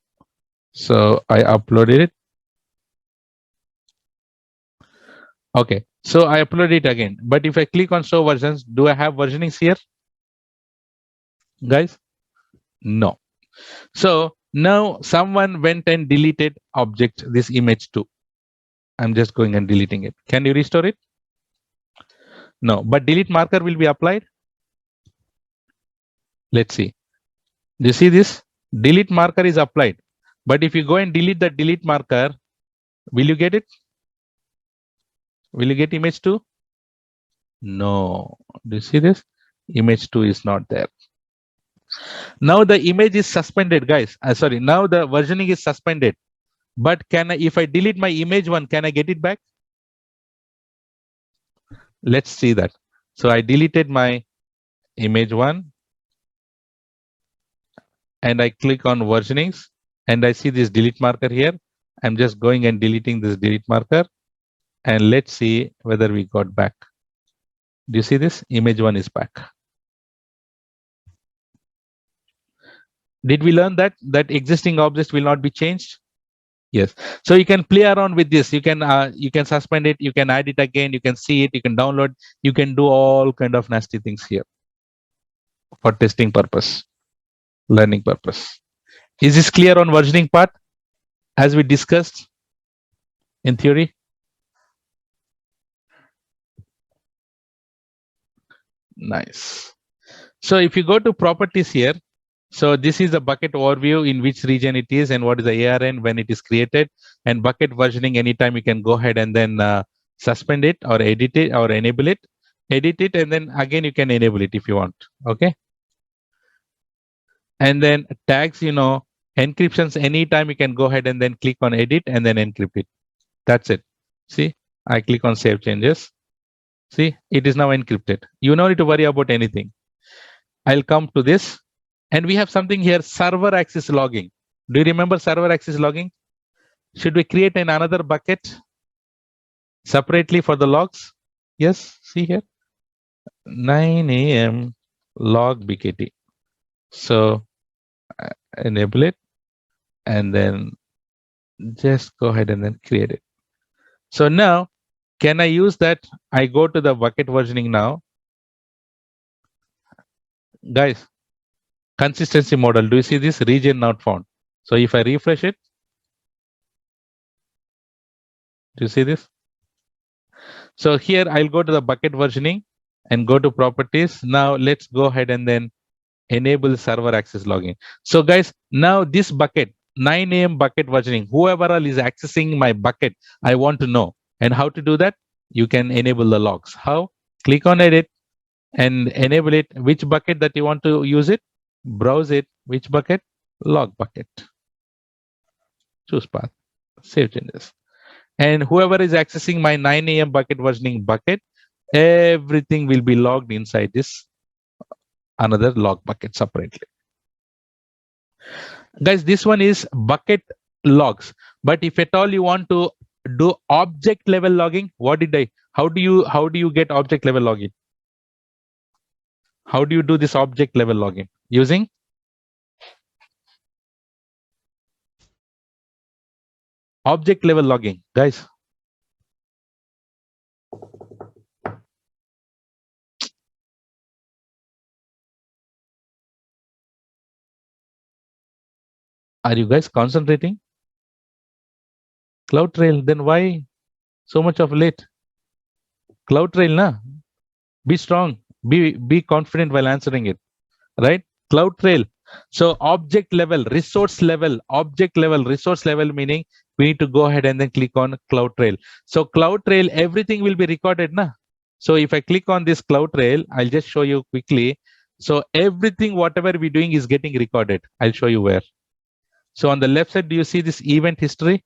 so I uploaded it. Okay, so I upload it again. But if I click on show versions, do I have versionings here? Guys, no. So now someone went and deleted object, this image 2. I'm just going and deleting it. Can you restore it? No, but delete marker will be applied. Let's see. Do you see this? Delete marker is applied. But if you go and delete the delete marker, will you get it? Will you get image 2? No. Do you see this? Image 2 is not there. Now the image is suspended, guys. Sorry, now the versioning is suspended. But can I, if I delete my image 1, can I get it back? Let's see that. So I deleted my image 1 and I click on versionings and I see this delete marker here. I'm just going and deleting this delete marker and let's see whether we got back. Do you see this? Image 1 is back. Did we learn that existing objects will not be changed? Yes. So you can play around with this. You can suspend it. You can add it again. You can see it. You can download. You can do all kind of nasty things here for testing purpose, learning purpose. Is this clear on versioning part as we discussed in theory? Nice. So if you go to properties here, so this is the bucket overview, in which region it is and what is the ARN when it is created, and bucket versioning. Anytime you can go ahead and then suspend it or edit it or enable it, edit it, and then again you can enable it if you want. Okay. And then tags, encryptions, anytime you can go ahead and then click on edit and then encrypt it. That's it. See, I click on save changes. See, it is now encrypted. You don't need to worry about anything. I'll come to this, and we have something here, server access logging. Do you remember server access logging? Should we create another bucket separately for the logs? Yes, see here, 9 a.m. log BKT. So enable it, and then just go ahead and then create it. So now, can I use that? I go to the bucket versioning now. Guys, consistency model. Do you see this region not found? So if I refresh it, do you see this? So here I'll go to the bucket versioning and go to properties. Now let's go ahead and then enable server access logging. So guys, now this bucket, 9 a.m. bucket versioning, whoever all is accessing my bucket, I want to know. And how to do that? You can enable the logs. How? Click on edit and enable it. Which bucket that you want to use it? Browse it. Which bucket? Log bucket. Choose path. Save changes. And whoever is accessing my 9 a.m. bucket versioning bucket, everything will be logged inside this another log bucket separately. Guys, this one is bucket logs. But if at all you want to do object level logging, how do you get object level logging? How do you do this object level logging? Using object level logging, guys. Are you guys concentrating? CloudTrail, then why so much of late? CloudTrail, na? Be strong, be confident while answering it, right? CloudTrail. So object level, resource level, object level, resource level, meaning we need to go ahead and then click on CloudTrail. So CloudTrail, everything will be recorded, na? So if I click on this CloudTrail, I'll just show you quickly. So everything, whatever we're doing is getting recorded. I'll show you where. So on the left side, do you see this event history?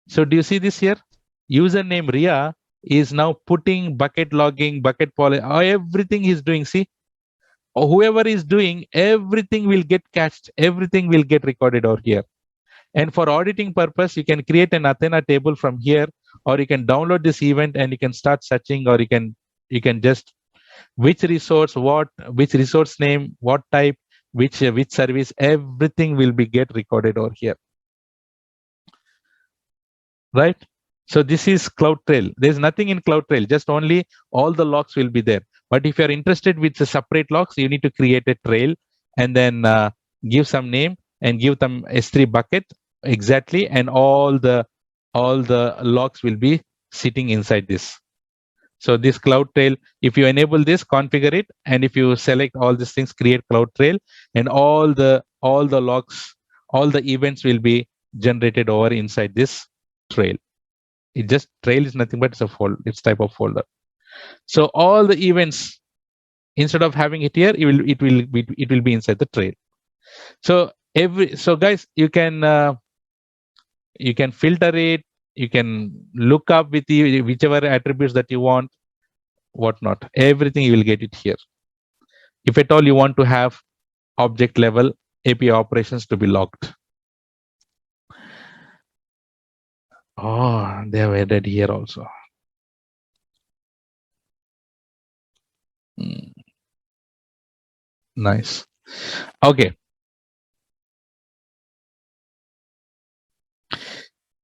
So do you see this here? Username Ria is now putting bucket logging, bucket policy, everything he's doing. See, whoever is doing, everything will get cached, everything will get recorded over here. And for auditing purpose, you can create an Athena table from here, or you can download this event and you can start searching, or you can just which resource, which resource name, what type, which service, everything will be get recorded over here, right? So this is CloudTrail. There's nothing in CloudTrail, just only all the logs will be there. But if you're interested with the separate logs, you need to create a trail and then give some name and give them S3 bucket exactly, and all the logs will be sitting inside this. So this CloudTrail, if you enable this, configure it, and if you select all these things, create CloudTrail, and all the logs, all the events will be generated over inside this trail. It just trail is nothing but it's type of folder. So all the events, instead of having it here, it will be inside the trail. So guys, you can filter it, you can look up with whichever attributes that you want, whatnot. Everything you will get it here. If at all you want to have object level API operations to be logged. Oh, they have added here also. Nice. Okay.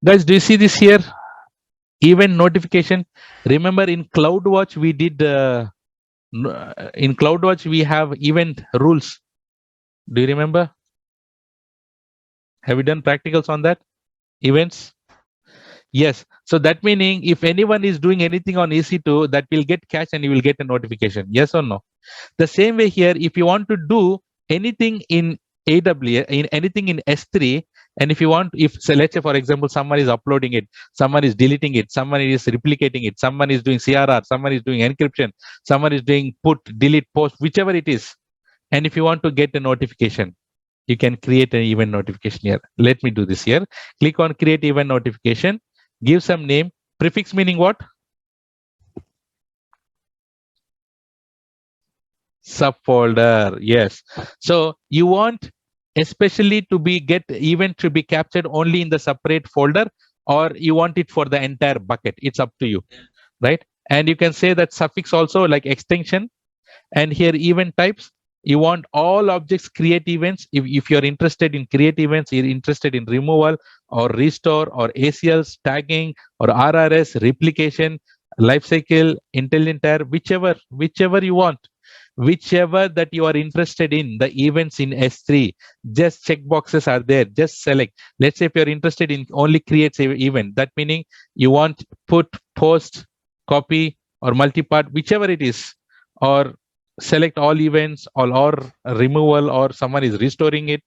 Guys, do you see this here? Event notification. Remember in CloudWatch, we did, in CloudWatch, we have event rules. Do you remember? Have you done practicals on that? Events? Yes. So that meaning if anyone is doing anything on EC2, that will get cached and you will get a notification. Yes or no? The same way here, if you want to do anything in AWS, in anything in S3, and if you want, so let's say, for example, someone is uploading it, someone is deleting it, someone is replicating it, someone is doing CRR, someone is doing encryption, someone is doing put, delete, post, whichever it is. And if you want to get a notification, you can create an event notification here. Let me do this here. Click on create event notification, give some name, Prefix meaning what? Subfolder. Yes. So you want especially to be get event to be captured only in the separate folder, or you want it for the entire bucket. It's up to you, right? And you can say that suffix also, like extension. And here event types, you want all objects create events. If you're interested in create events, you're interested in removal or restore or ACLs, tagging or RRS, replication, lifecycle, intelligent tire, whichever you want, whichever that you are interested in, the events in S3, just check boxes are there, just select. Let's say if you're interested in only creates a event, that meaning you want put, post, copy or multipart, whichever it is, or select all events or removal, or someone is restoring it,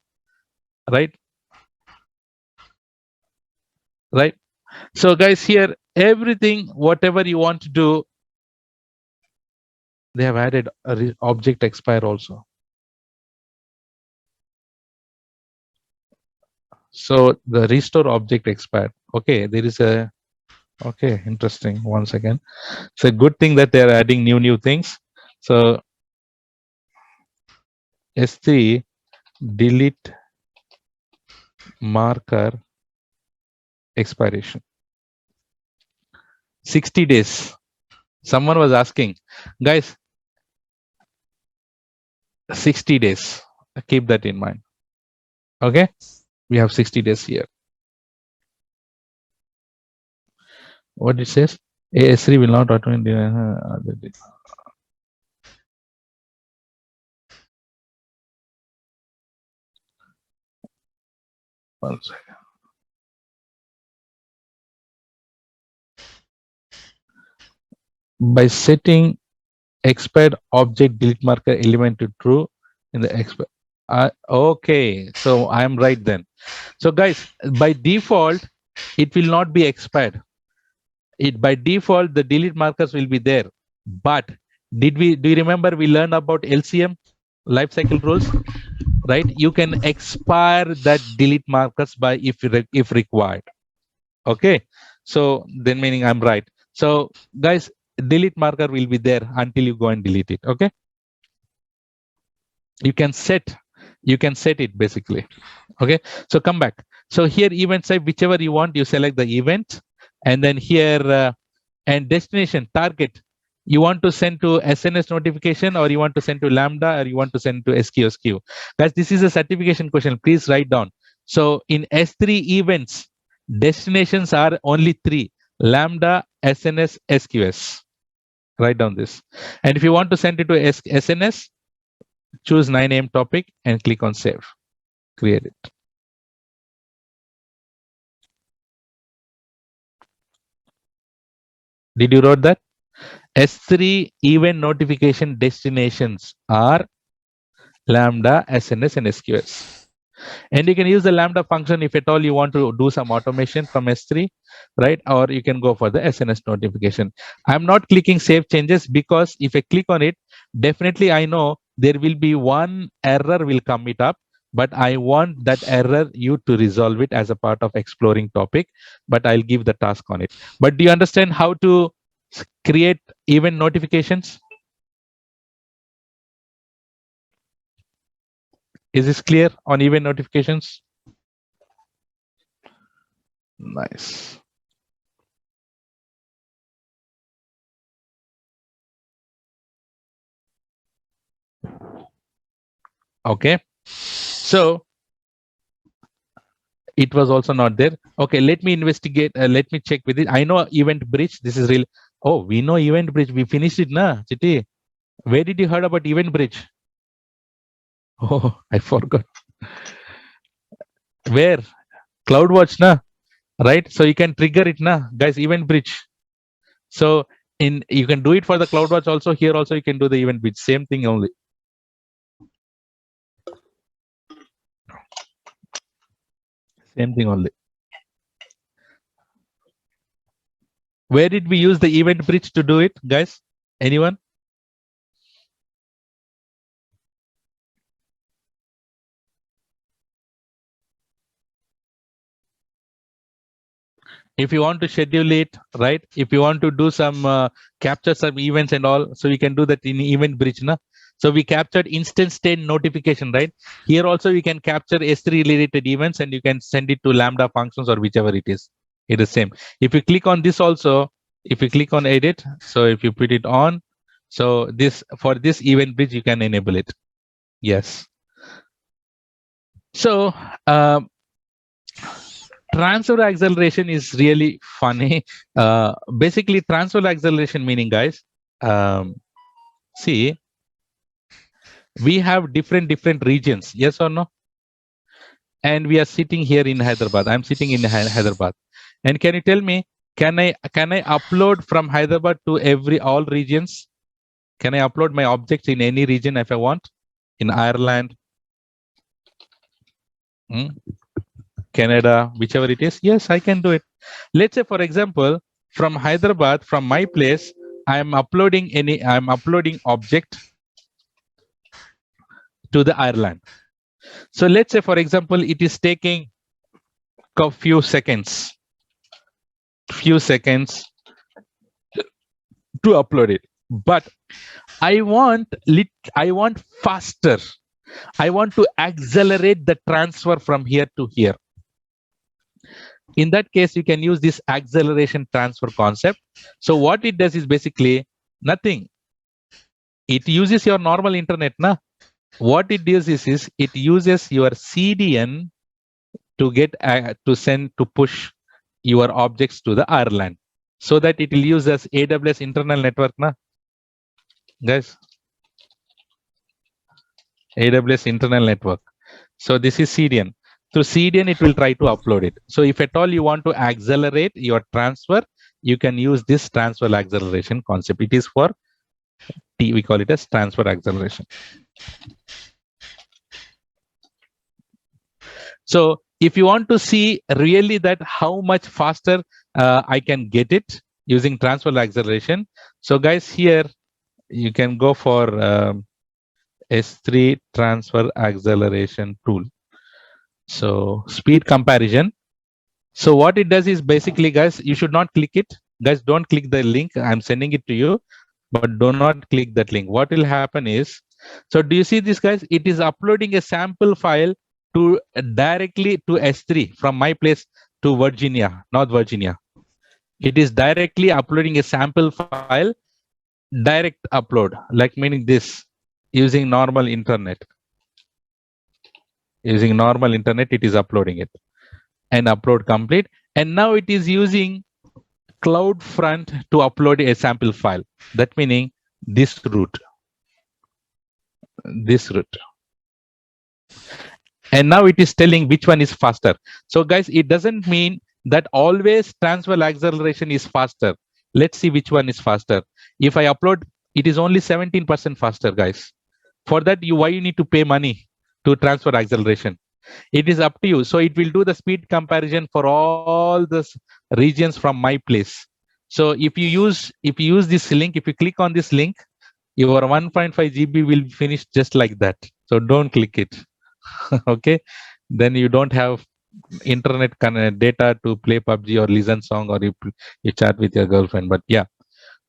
right? Right. So guys, here everything whatever you want to do, they have added a object expire also. So the restore object expired. Okay, there is a, okay, interesting. Once again, it's a good thing that they are adding new things. So S3 delete marker expiration 60 days. Someone was asking, guys, 60 days. Keep that in mind. Okay, we have 60 days here. What it says, AS3 will not automatically. One second. By setting expired object delete marker element to true in the expert. Okay, so I am right then. So guys, by default, it will not be expired. It by default the delete markers will be there. But do you remember we learned about LCM, life cycle rules, right? You can expire that delete markers by if required. Okay, so then meaning I'm right. So guys, delete marker will be there until you go and delete it. Okay, you can set it basically. Okay, so come back. So here event type, whichever you want, you select the event, and then here and destination target, you want to send to SNS notification, or you want to send to Lambda, or you want to send to SQSQ. Guys, this is a certification question, please write down. So in S3 events, destinations are only 3: Lambda, SNS, SQS. Write down this. And if you want to send it to SNS, choose 9 a.m. topic and click on save. Create it. Did you wrote that? S3 event notification destinations are Lambda, SNS, and SQS. And you can use the Lambda function if at all you want to do some automation from S3, right? Or you can go for the SNS notification. I'm not clicking save changes because if I click on it, definitely I know there will be one error will come it up, but I want that error you to resolve it as a part of exploring topic, but I'll give the task on it. But do you understand how to create event notifications? Is this clear on event notifications? Nice. Okay. So it was also not there. Okay, let me investigate. Let me check with it. I know event bridge. This is real. Oh, we know event bridge. We finished it, na, Chiti. Where did you heard about event bridge? Oh, I forgot. Where? CloudWatch, na? Right? So you can trigger it, na, guys. Event bridge. So in you can do it for the CloudWatch also. Here also you can do the event bridge. Same thing only. Same thing only. Where did we use the event bridge to do it, guys? Anyone? If you want to schedule it, right? If you want to do some capture some events and all, so you can do that in event bridge, na? So we captured instant state notification, right? Here also we can capture S3 related events and you can send it to Lambda functions or whichever it is. It is same. If you click on this also, if you click on edit, so if you put it on, so this for this event bridge you can enable it. Yes. So transfer acceleration is really funny. Basically, transfer acceleration meaning, guys, see, we have different regions, yes or no? And we are sitting here in Hyderabad. I'm sitting in Hyderabad. And can you tell me, can I upload from Hyderabad to all regions? Can I upload my objects in any region if I want? In Ireland, Canada, whichever it is? Yes, I can do it. Let's say, for example, from Hyderabad, from my place, I'm uploading object to the Ireland. So let's say, for example, it is taking a few seconds to upload it. But I want faster. I want to accelerate the transfer from here to here. In that case, you can use this acceleration transfer concept. So what it does is basically nothing. It uses your normal internet, na? What it does is it uses your CDN to get to push your objects to the Ireland, so that it will use as AWS internal network, na? Guys, AWS internal network. So this is CDN. Through CDN, it will try to upload it. So if at all you want to accelerate your transfer, you can use this transfer acceleration concept. It is for we call it as transfer acceleration. So if you want to see really that how much faster I can get it using transfer acceleration. So guys, here you can go for S3 transfer acceleration tool. So speed comparison. So what it does is basically, guys, you should not click it. Guys, don't click the link. I'm sending it to you, but do not click that link. What will happen is, so do you see this, guys? It is uploading a sample file to directly to S3 from my place to Virginia, North Virginia. It is directly uploading a sample file, direct upload, like meaning this, using normal internet. Using normal internet, it is uploading it and upload complete. And now it is using CloudFront to upload a sample file. That meaning this route. And now it is telling which one is faster. So guys, it doesn't mean that always transfer acceleration is faster. Let's see which one is faster. If I upload, it is only 17% faster, guys. For that, why you need to pay money to transfer acceleration? It is up to you. So it will do the speed comparison for all the regions from my place. So if you use this link, if you click on this link, your 1.5 GB will finish just like that. So don't click it. Okay, then you don't have internet data to play PUBG or listen song, or you chat with your girlfriend. But yeah,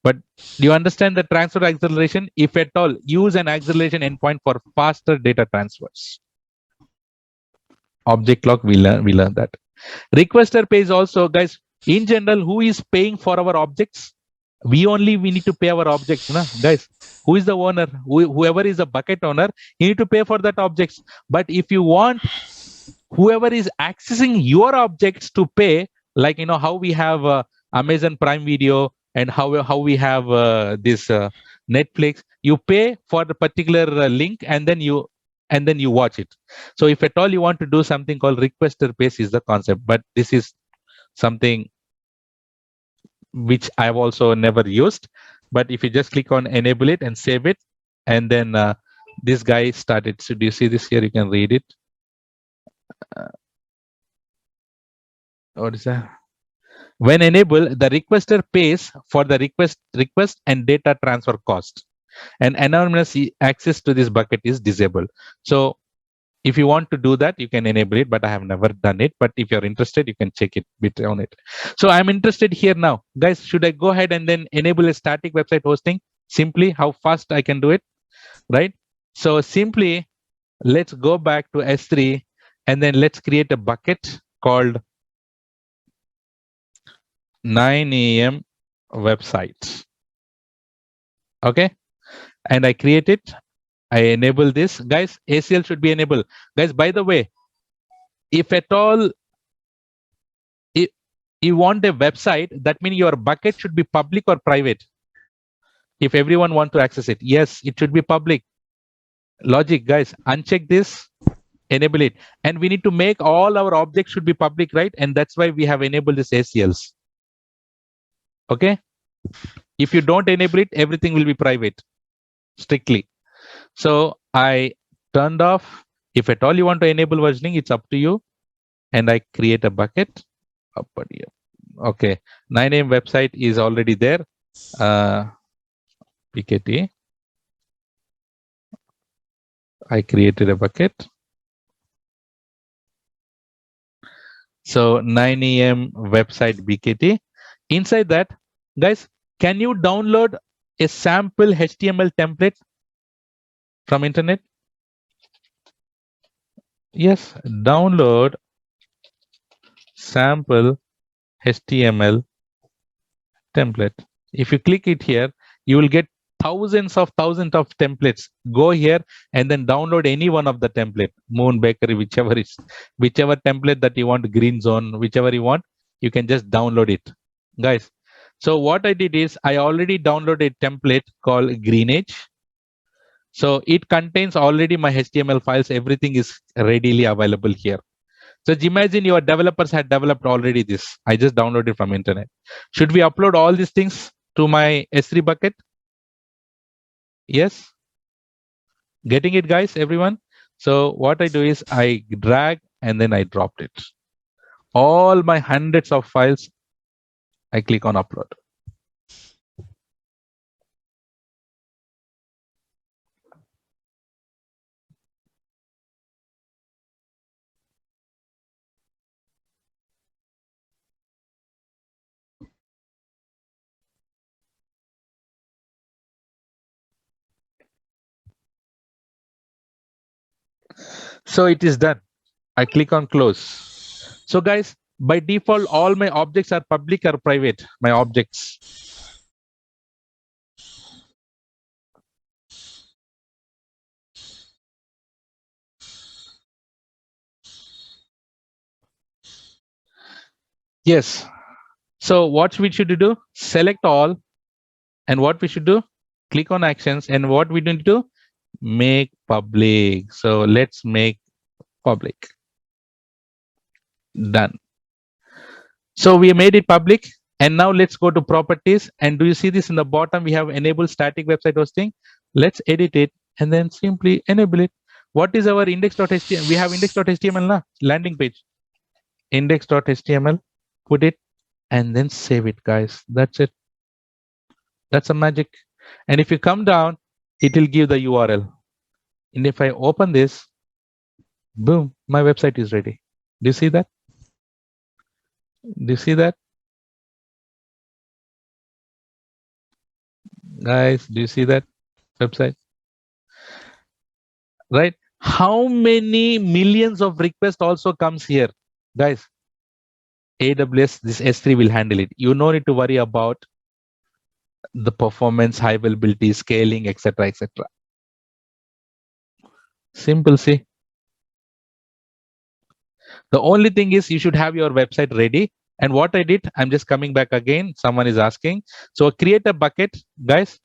but do you understand the transfer acceleration? If at all, use an acceleration endpoint for faster data transfers. Object lock, we learn that. Requester pays also, guys. In general, who is paying for our objects? We need to pay our objects, na? Guys. Who is the owner? Whoever is the bucket owner, you need to pay for that objects. But if you want whoever is accessing your objects to pay, like how we have Amazon Prime Video and how we have this Netflix, you pay for the particular link and then you watch it. So if at all you want to do something called requester pays is the concept, but this is something which I've also never used. But if you just click on enable it and save it, and then this guy started. So do you see this here? You can read it. What is that? When enable, the requester pays for the request and data transfer cost, and anonymous access to this bucket is disabled. So If you want to do that, you can enable it, but I have never done it. But if you're interested, you can check it bit on it. So I'm interested here now. Guys, should I go ahead and then enable a static website hosting? Simply how fast I can do it, right? So simply, let's go back to S3 and then let's create a bucket called 9 a.m. websites. Okay. And I create it. I enable this. Guys, ACL should be enabled. Guys, by the way, if at all you want a website, that means your bucket should be public or private. If everyone want to access it, yes, it should be public. Logic, guys, uncheck this, enable it. And we need to make all our objects should be public, right? And that's why we have enabled this ACLs. Okay. If you don't enable it, everything will be private, strictly. So I turned off. If at all you want to enable versioning, it's up to you. And I create a bucket. Okay, 9 a.m. website is already there. PKT. I created a bucket. So 9 a.m. website BKT. Inside that, guys, can you download a sample HTML template from internet? Yes, download sample HTML template. If you click it here, you will get thousands of templates. Go here and then download any one of the template, Moon Bakery, whichever template that you want, green zone, whichever you want, you can just download it, guys. So what I did is I already downloaded a template called Greenage. So it contains already my HTML files. Everything is readily available here. So imagine your developers had developed already this. I just downloaded from internet. Should we upload all these things to my S3 bucket? Yes. Getting it, guys, everyone? So what I do is I drag and then I dropped it. All my hundreds of files, I click on upload. So it is done. I click on close. So guys, by default, all my objects are public or private, my objects. Yes. So what we should do? Select all. And what we should do? Click on actions. And what we need to do? Make public. So let's make public. Done. So we made it public. And now let's go to properties. And do you see this in the bottom? We have enabled static website hosting. Let's edit it and then simply enable it. What is our index.html? We have index.html now, landing page. Index.html, put it and then save it, guys. That's it. That's a magic. And if you come down, it will give the URL. And if I open this, boom, my website is ready. Do you see that? Do you see that? Guys, do you see that website? Right? How many millions of requests also comes here? Guys, AWS, this S3 will handle it. You don't need to worry about the performance, high availability, scaling, etc., etc. Simple, see. The only thing is you should have your website ready. And what I did, I'm just coming back again. Someone is asking. So create a bucket, guys.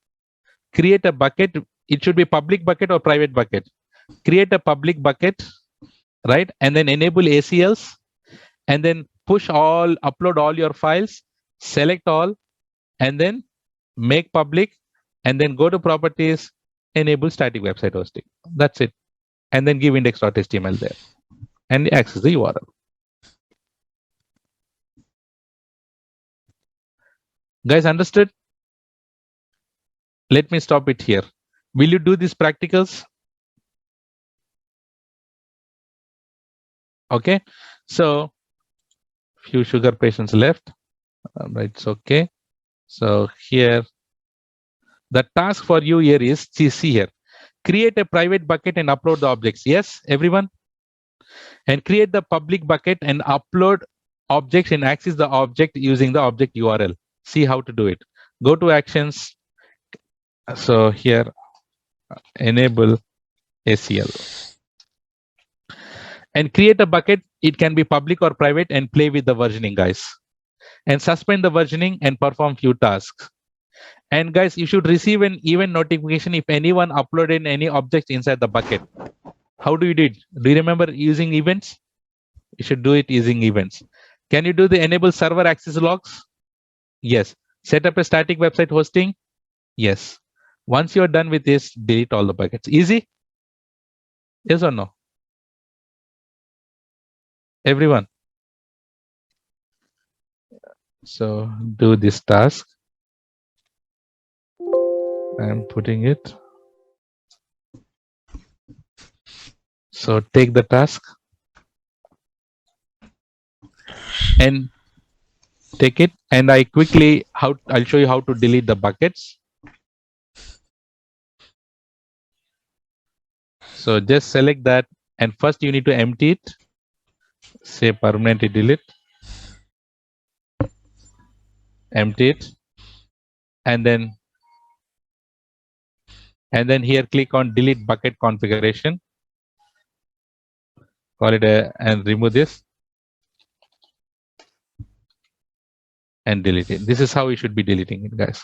Create a bucket. It should be public bucket or private bucket. Create a public bucket, right? And then enable ACLs. And then push all, upload all your files, select all, and then make public. And then go to properties, enable static website hosting. That's it. And then give index.html there. And access the URL. Guys, understood? Let me stop it here. Will you do these practicals? Okay, so few sugar patients left. Right, it's okay. So here, the task for you here is, see here, create a private bucket and upload the objects. Yes, everyone? And create the public bucket and upload objects and access the object using the object URL. See how to do it. Go to actions. So here, enable ACL. And create a bucket. It can be public or private, and play with the versioning, guys. And suspend the versioning and perform few tasks. And guys, you should receive an event notification if anyone uploaded any objects inside the bucket. How do you do it? Do you remember using events? You should do it using events. Can you do the enable server access logs? Yes. Set up a static website hosting? Yes. Once you're done with this, delete all the buckets. Easy? Yes or no? Everyone. So do this task. I'm putting it. So take the task and take it. And I'll show you how to delete the buckets. So just select that, and first you need to empty it. Say permanently delete. Empty it, and then here click on delete bucket configuration. Call it and remove this and delete it. This is how you should be deleting it, guys.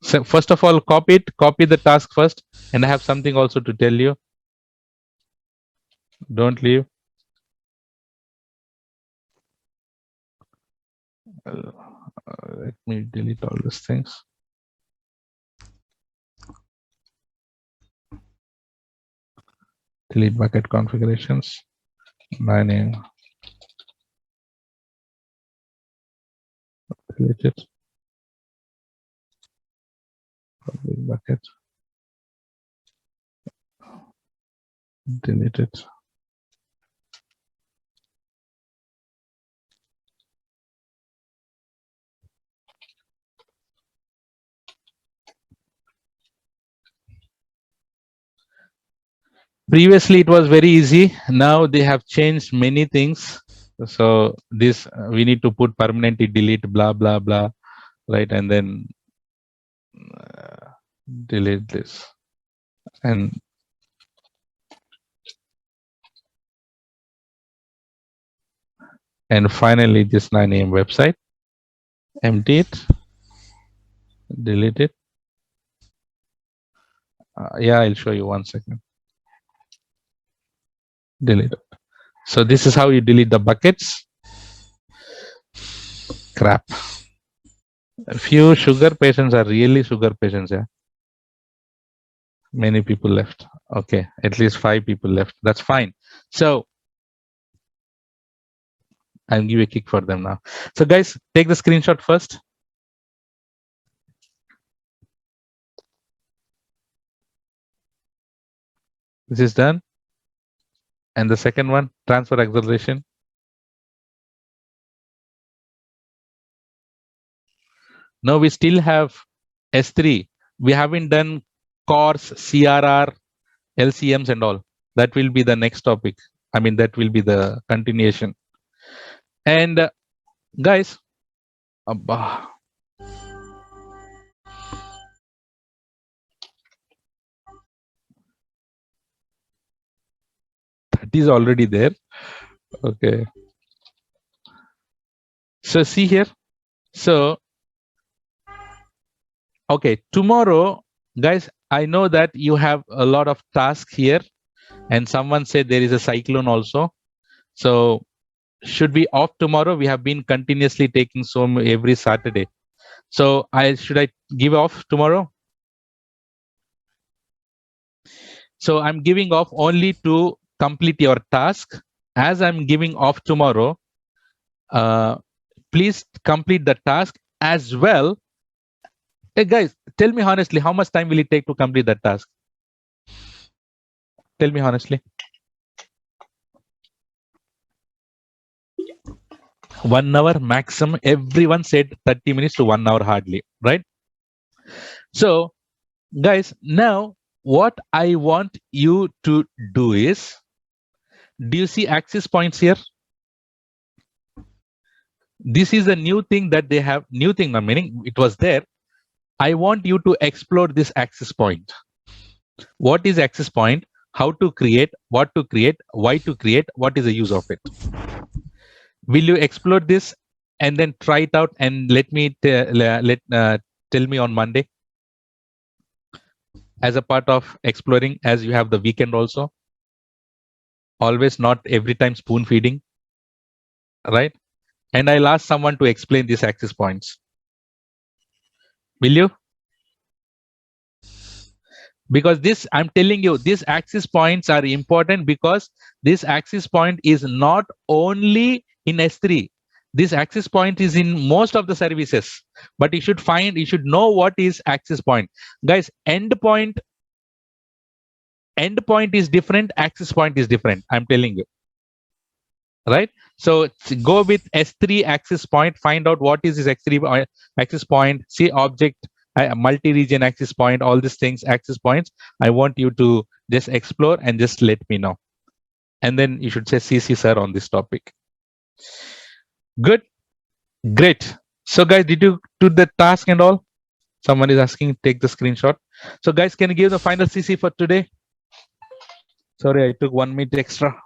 So first of all, copy the task first, and I have something also to tell you. Don't leave. Let me delete all these things. Delete bucket configurations. My name. Delete it. Public bucket. Delete it. Previously it was very easy. Now they have changed many things. So this we need to put permanently delete blah blah blah, right? And then delete this. And finally this 9 a.m. website. Empty it. Delete it. Yeah, I'll show you 1 second. Delete it. So this is how you delete the buckets. Crap. A few sugar patients are really sugar patients. Yeah. Many people left. Okay, at least 5 people left. That's fine. So I'll give a kick for them now. So guys, take the screenshot first. This is done. And the second one, transfer acceleration. Now we still have S3. We haven't done cores, CRR, LCMs and all. That will be the next topic. I mean, that will be the continuation. And guys, that is already there. Okay. So see here. So, okay, tomorrow, guys, I know that you have a lot of tasks here, and someone said there is a cyclone also. So should be off tomorrow. We have been continuously taking every Saturday. So should I give off tomorrow? So I'm giving off only to complete your task. As I'm giving off tomorrow, please complete the task as well. Hey guys, tell me honestly, how much time will it take to complete that task? Tell me honestly. 1 hour maximum. Everyone said 30 minutes to 1 hour hardly, right? So, guys, now what I want you to do is, do you see access points here? This is a new thing that they have. New thing, meaning it was there. I want you to explore this access point. What is access point? How to create? What to create? Why to create? What is the use of it? Will you explore this and then try it out and tell me on Monday as a part of exploring, as you have the weekend also. Always not every time spoon feeding, right? And I'll ask someone to explain these access points. Will you? Because this, I'm telling you, these access points are important, because this access point is not only in S3. This access point is in most of the services, but you should know what is access point. Guys, endpoint is different, access point is different. I'm telling you, right? So go with S3 access point, find out what is this S3 access point, see object, multi-region access point, all these things, access points. I want you to just explore and just let me know. And then you should say CC sir on this topic. Good, great. So guys, did you do the task and all? Someone is asking, take the screenshot. So guys, can you give the final CC for today? Sorry, I took 1 minute extra.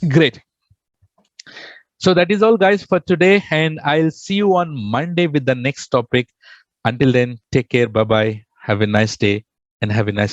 Great. So that is all, guys, for today, and I'll see you on Monday with the next topic. Until then, take care. Bye bye. Have a nice day and have a nice